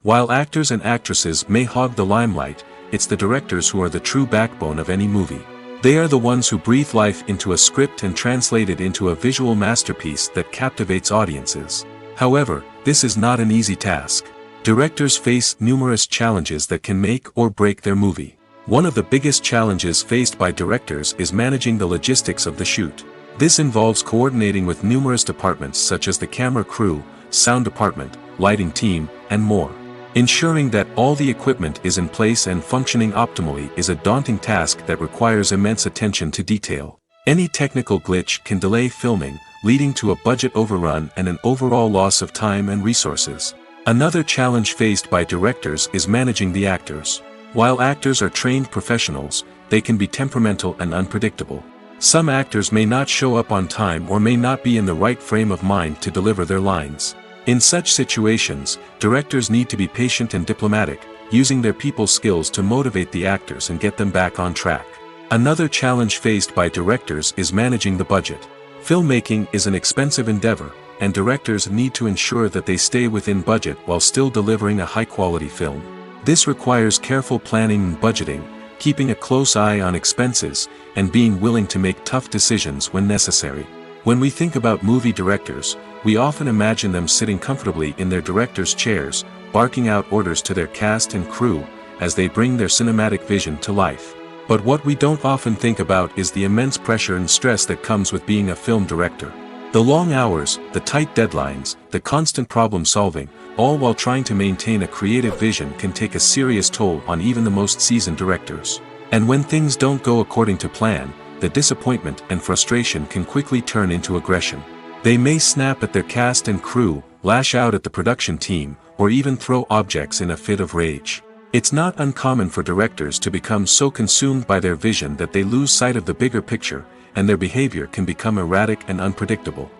While actors and actresses may hog the limelight, it's the directors who are the true backbone of any movie. They are the ones who breathe life into a script and translate it into a visual masterpiece that captivates audiences. However, this is not an easy task. Directors face numerous challenges that can make or break their movie. One of the biggest challenges faced by directors is managing the logistics of the shoot. This involves coordinating with numerous departments such as the camera crew, sound department, lighting team, and more. Ensuring that all the equipment is in place and functioning optimally is a daunting task that requires immense attention to detail. Any technical glitch can delay filming, leading to a budget overrun and an overall loss of time and resources. Another challenge faced by directors is managing the actors. While actors are trained professionals, they can be temperamental and unpredictable. Some actors may not show up on time or may not be in the right frame of mind to deliver their lines. In such situations, directors need to be patient and diplomatic, using their people skills to motivate the actors and get them back on track. Another challenge faced by directors is managing the budget. Filmmaking is an expensive endeavor, and directors need to ensure that they stay within budget while still delivering a high-quality film. This requires careful planning and budgeting, keeping a close eye on expenses, and being willing to make tough decisions when necessary. When we think about movie directors, we often imagine them sitting comfortably in their director's chairs, barking out orders to their cast and crew, as they bring their cinematic vision to life. But what we don't often think about is the immense pressure and stress that comes with being a film director. The long hours, the tight deadlines, the constant problem solving, all while trying to maintain a creative vision can take a serious toll on even the most seasoned directors. And when things don't go according to plan, the disappointment and frustration can quickly turn into aggression. They may snap at their cast and crew, lash out at the production team, or even throw objects in a fit of rage. It's not uncommon for directors to become so consumed by their vision that they lose sight of the bigger picture, and their behavior can become erratic and unpredictable.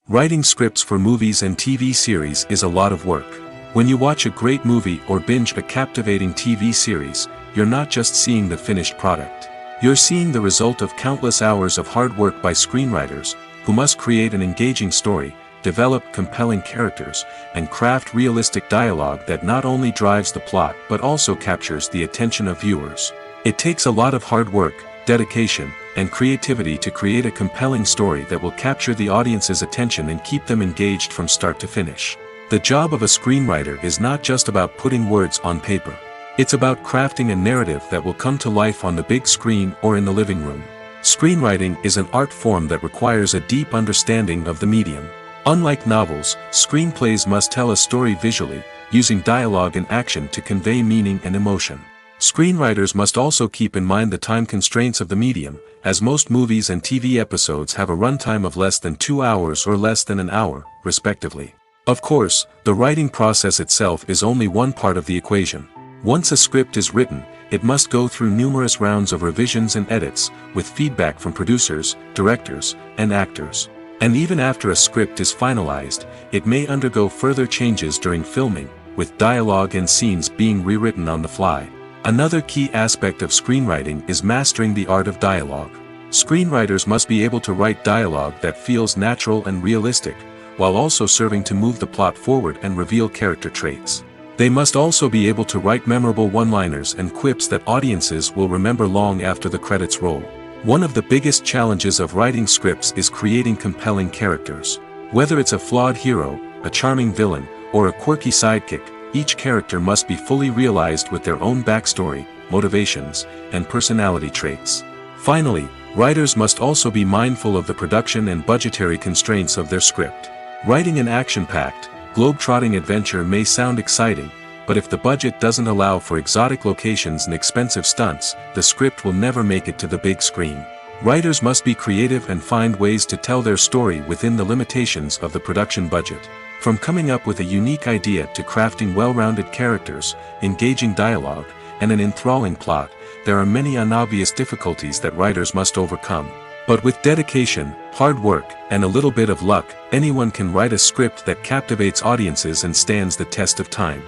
Writing scripts for movies and TV series is a lot of work. When you watch a great movie or binge a captivating TV series, you're not just seeing the finished product. You're seeing the result of countless hours of hard work by screenwriters, who must create an engaging story, develop compelling characters, and craft realistic dialogue that not only drives the plot but also captures the attention of viewers. It takes a lot of hard work, dedication, and creativity to create a compelling story that will capture the audience's attention and keep them engaged from start to finish. The job of a screenwriter is not just about putting words on paper. It's about crafting a narrative that will come to life on the big screen or in the living room. Screenwriting is an art form that requires a deep understanding of the medium. Unlike novels, screenplays must tell a story visually, using dialogue and action to convey meaning and emotion. Screenwriters must also keep in mind the time constraints of the medium, as most movies and TV episodes have a runtime of less than 2 hours or less than an hour, respectively. Of course, the writing process itself is only one part of the equation. Once a script is written, it must go through numerous rounds of revisions and edits, with feedback from producers, directors, and actors. And even after a script is finalized, it may undergo further changes during filming, with dialogue and scenes being rewritten on the fly. Another key aspect of screenwriting is mastering the art of dialogue. Screenwriters must be able to write dialogue that feels natural and realistic, while also serving to move the plot forward and reveal character traits. They must also be able to write memorable one-liners and quips that audiences will remember long after the credits roll. One of the biggest challenges of writing scripts is creating compelling characters. Whether it's a flawed hero, a charming villain, or a quirky sidekick, each character must be fully realized with their own backstory, motivations, and personality traits. Finally, writers must also be mindful of the production and budgetary constraints of their script. Writing an action-packed, globe-trotting adventure may sound exciting, but if the budget doesn't allow for exotic locations and expensive stunts, the script will never make it to the big screen. Writers must be creative and find ways to tell their story within the limitations of the production budget. From coming up with a unique idea to crafting well-rounded characters, engaging dialogue, and an enthralling plot, there are many unobvious difficulties that writers must overcome. But with dedication, hard work, and a little bit of luck, anyone can write a script that captivates audiences and stands the test of time.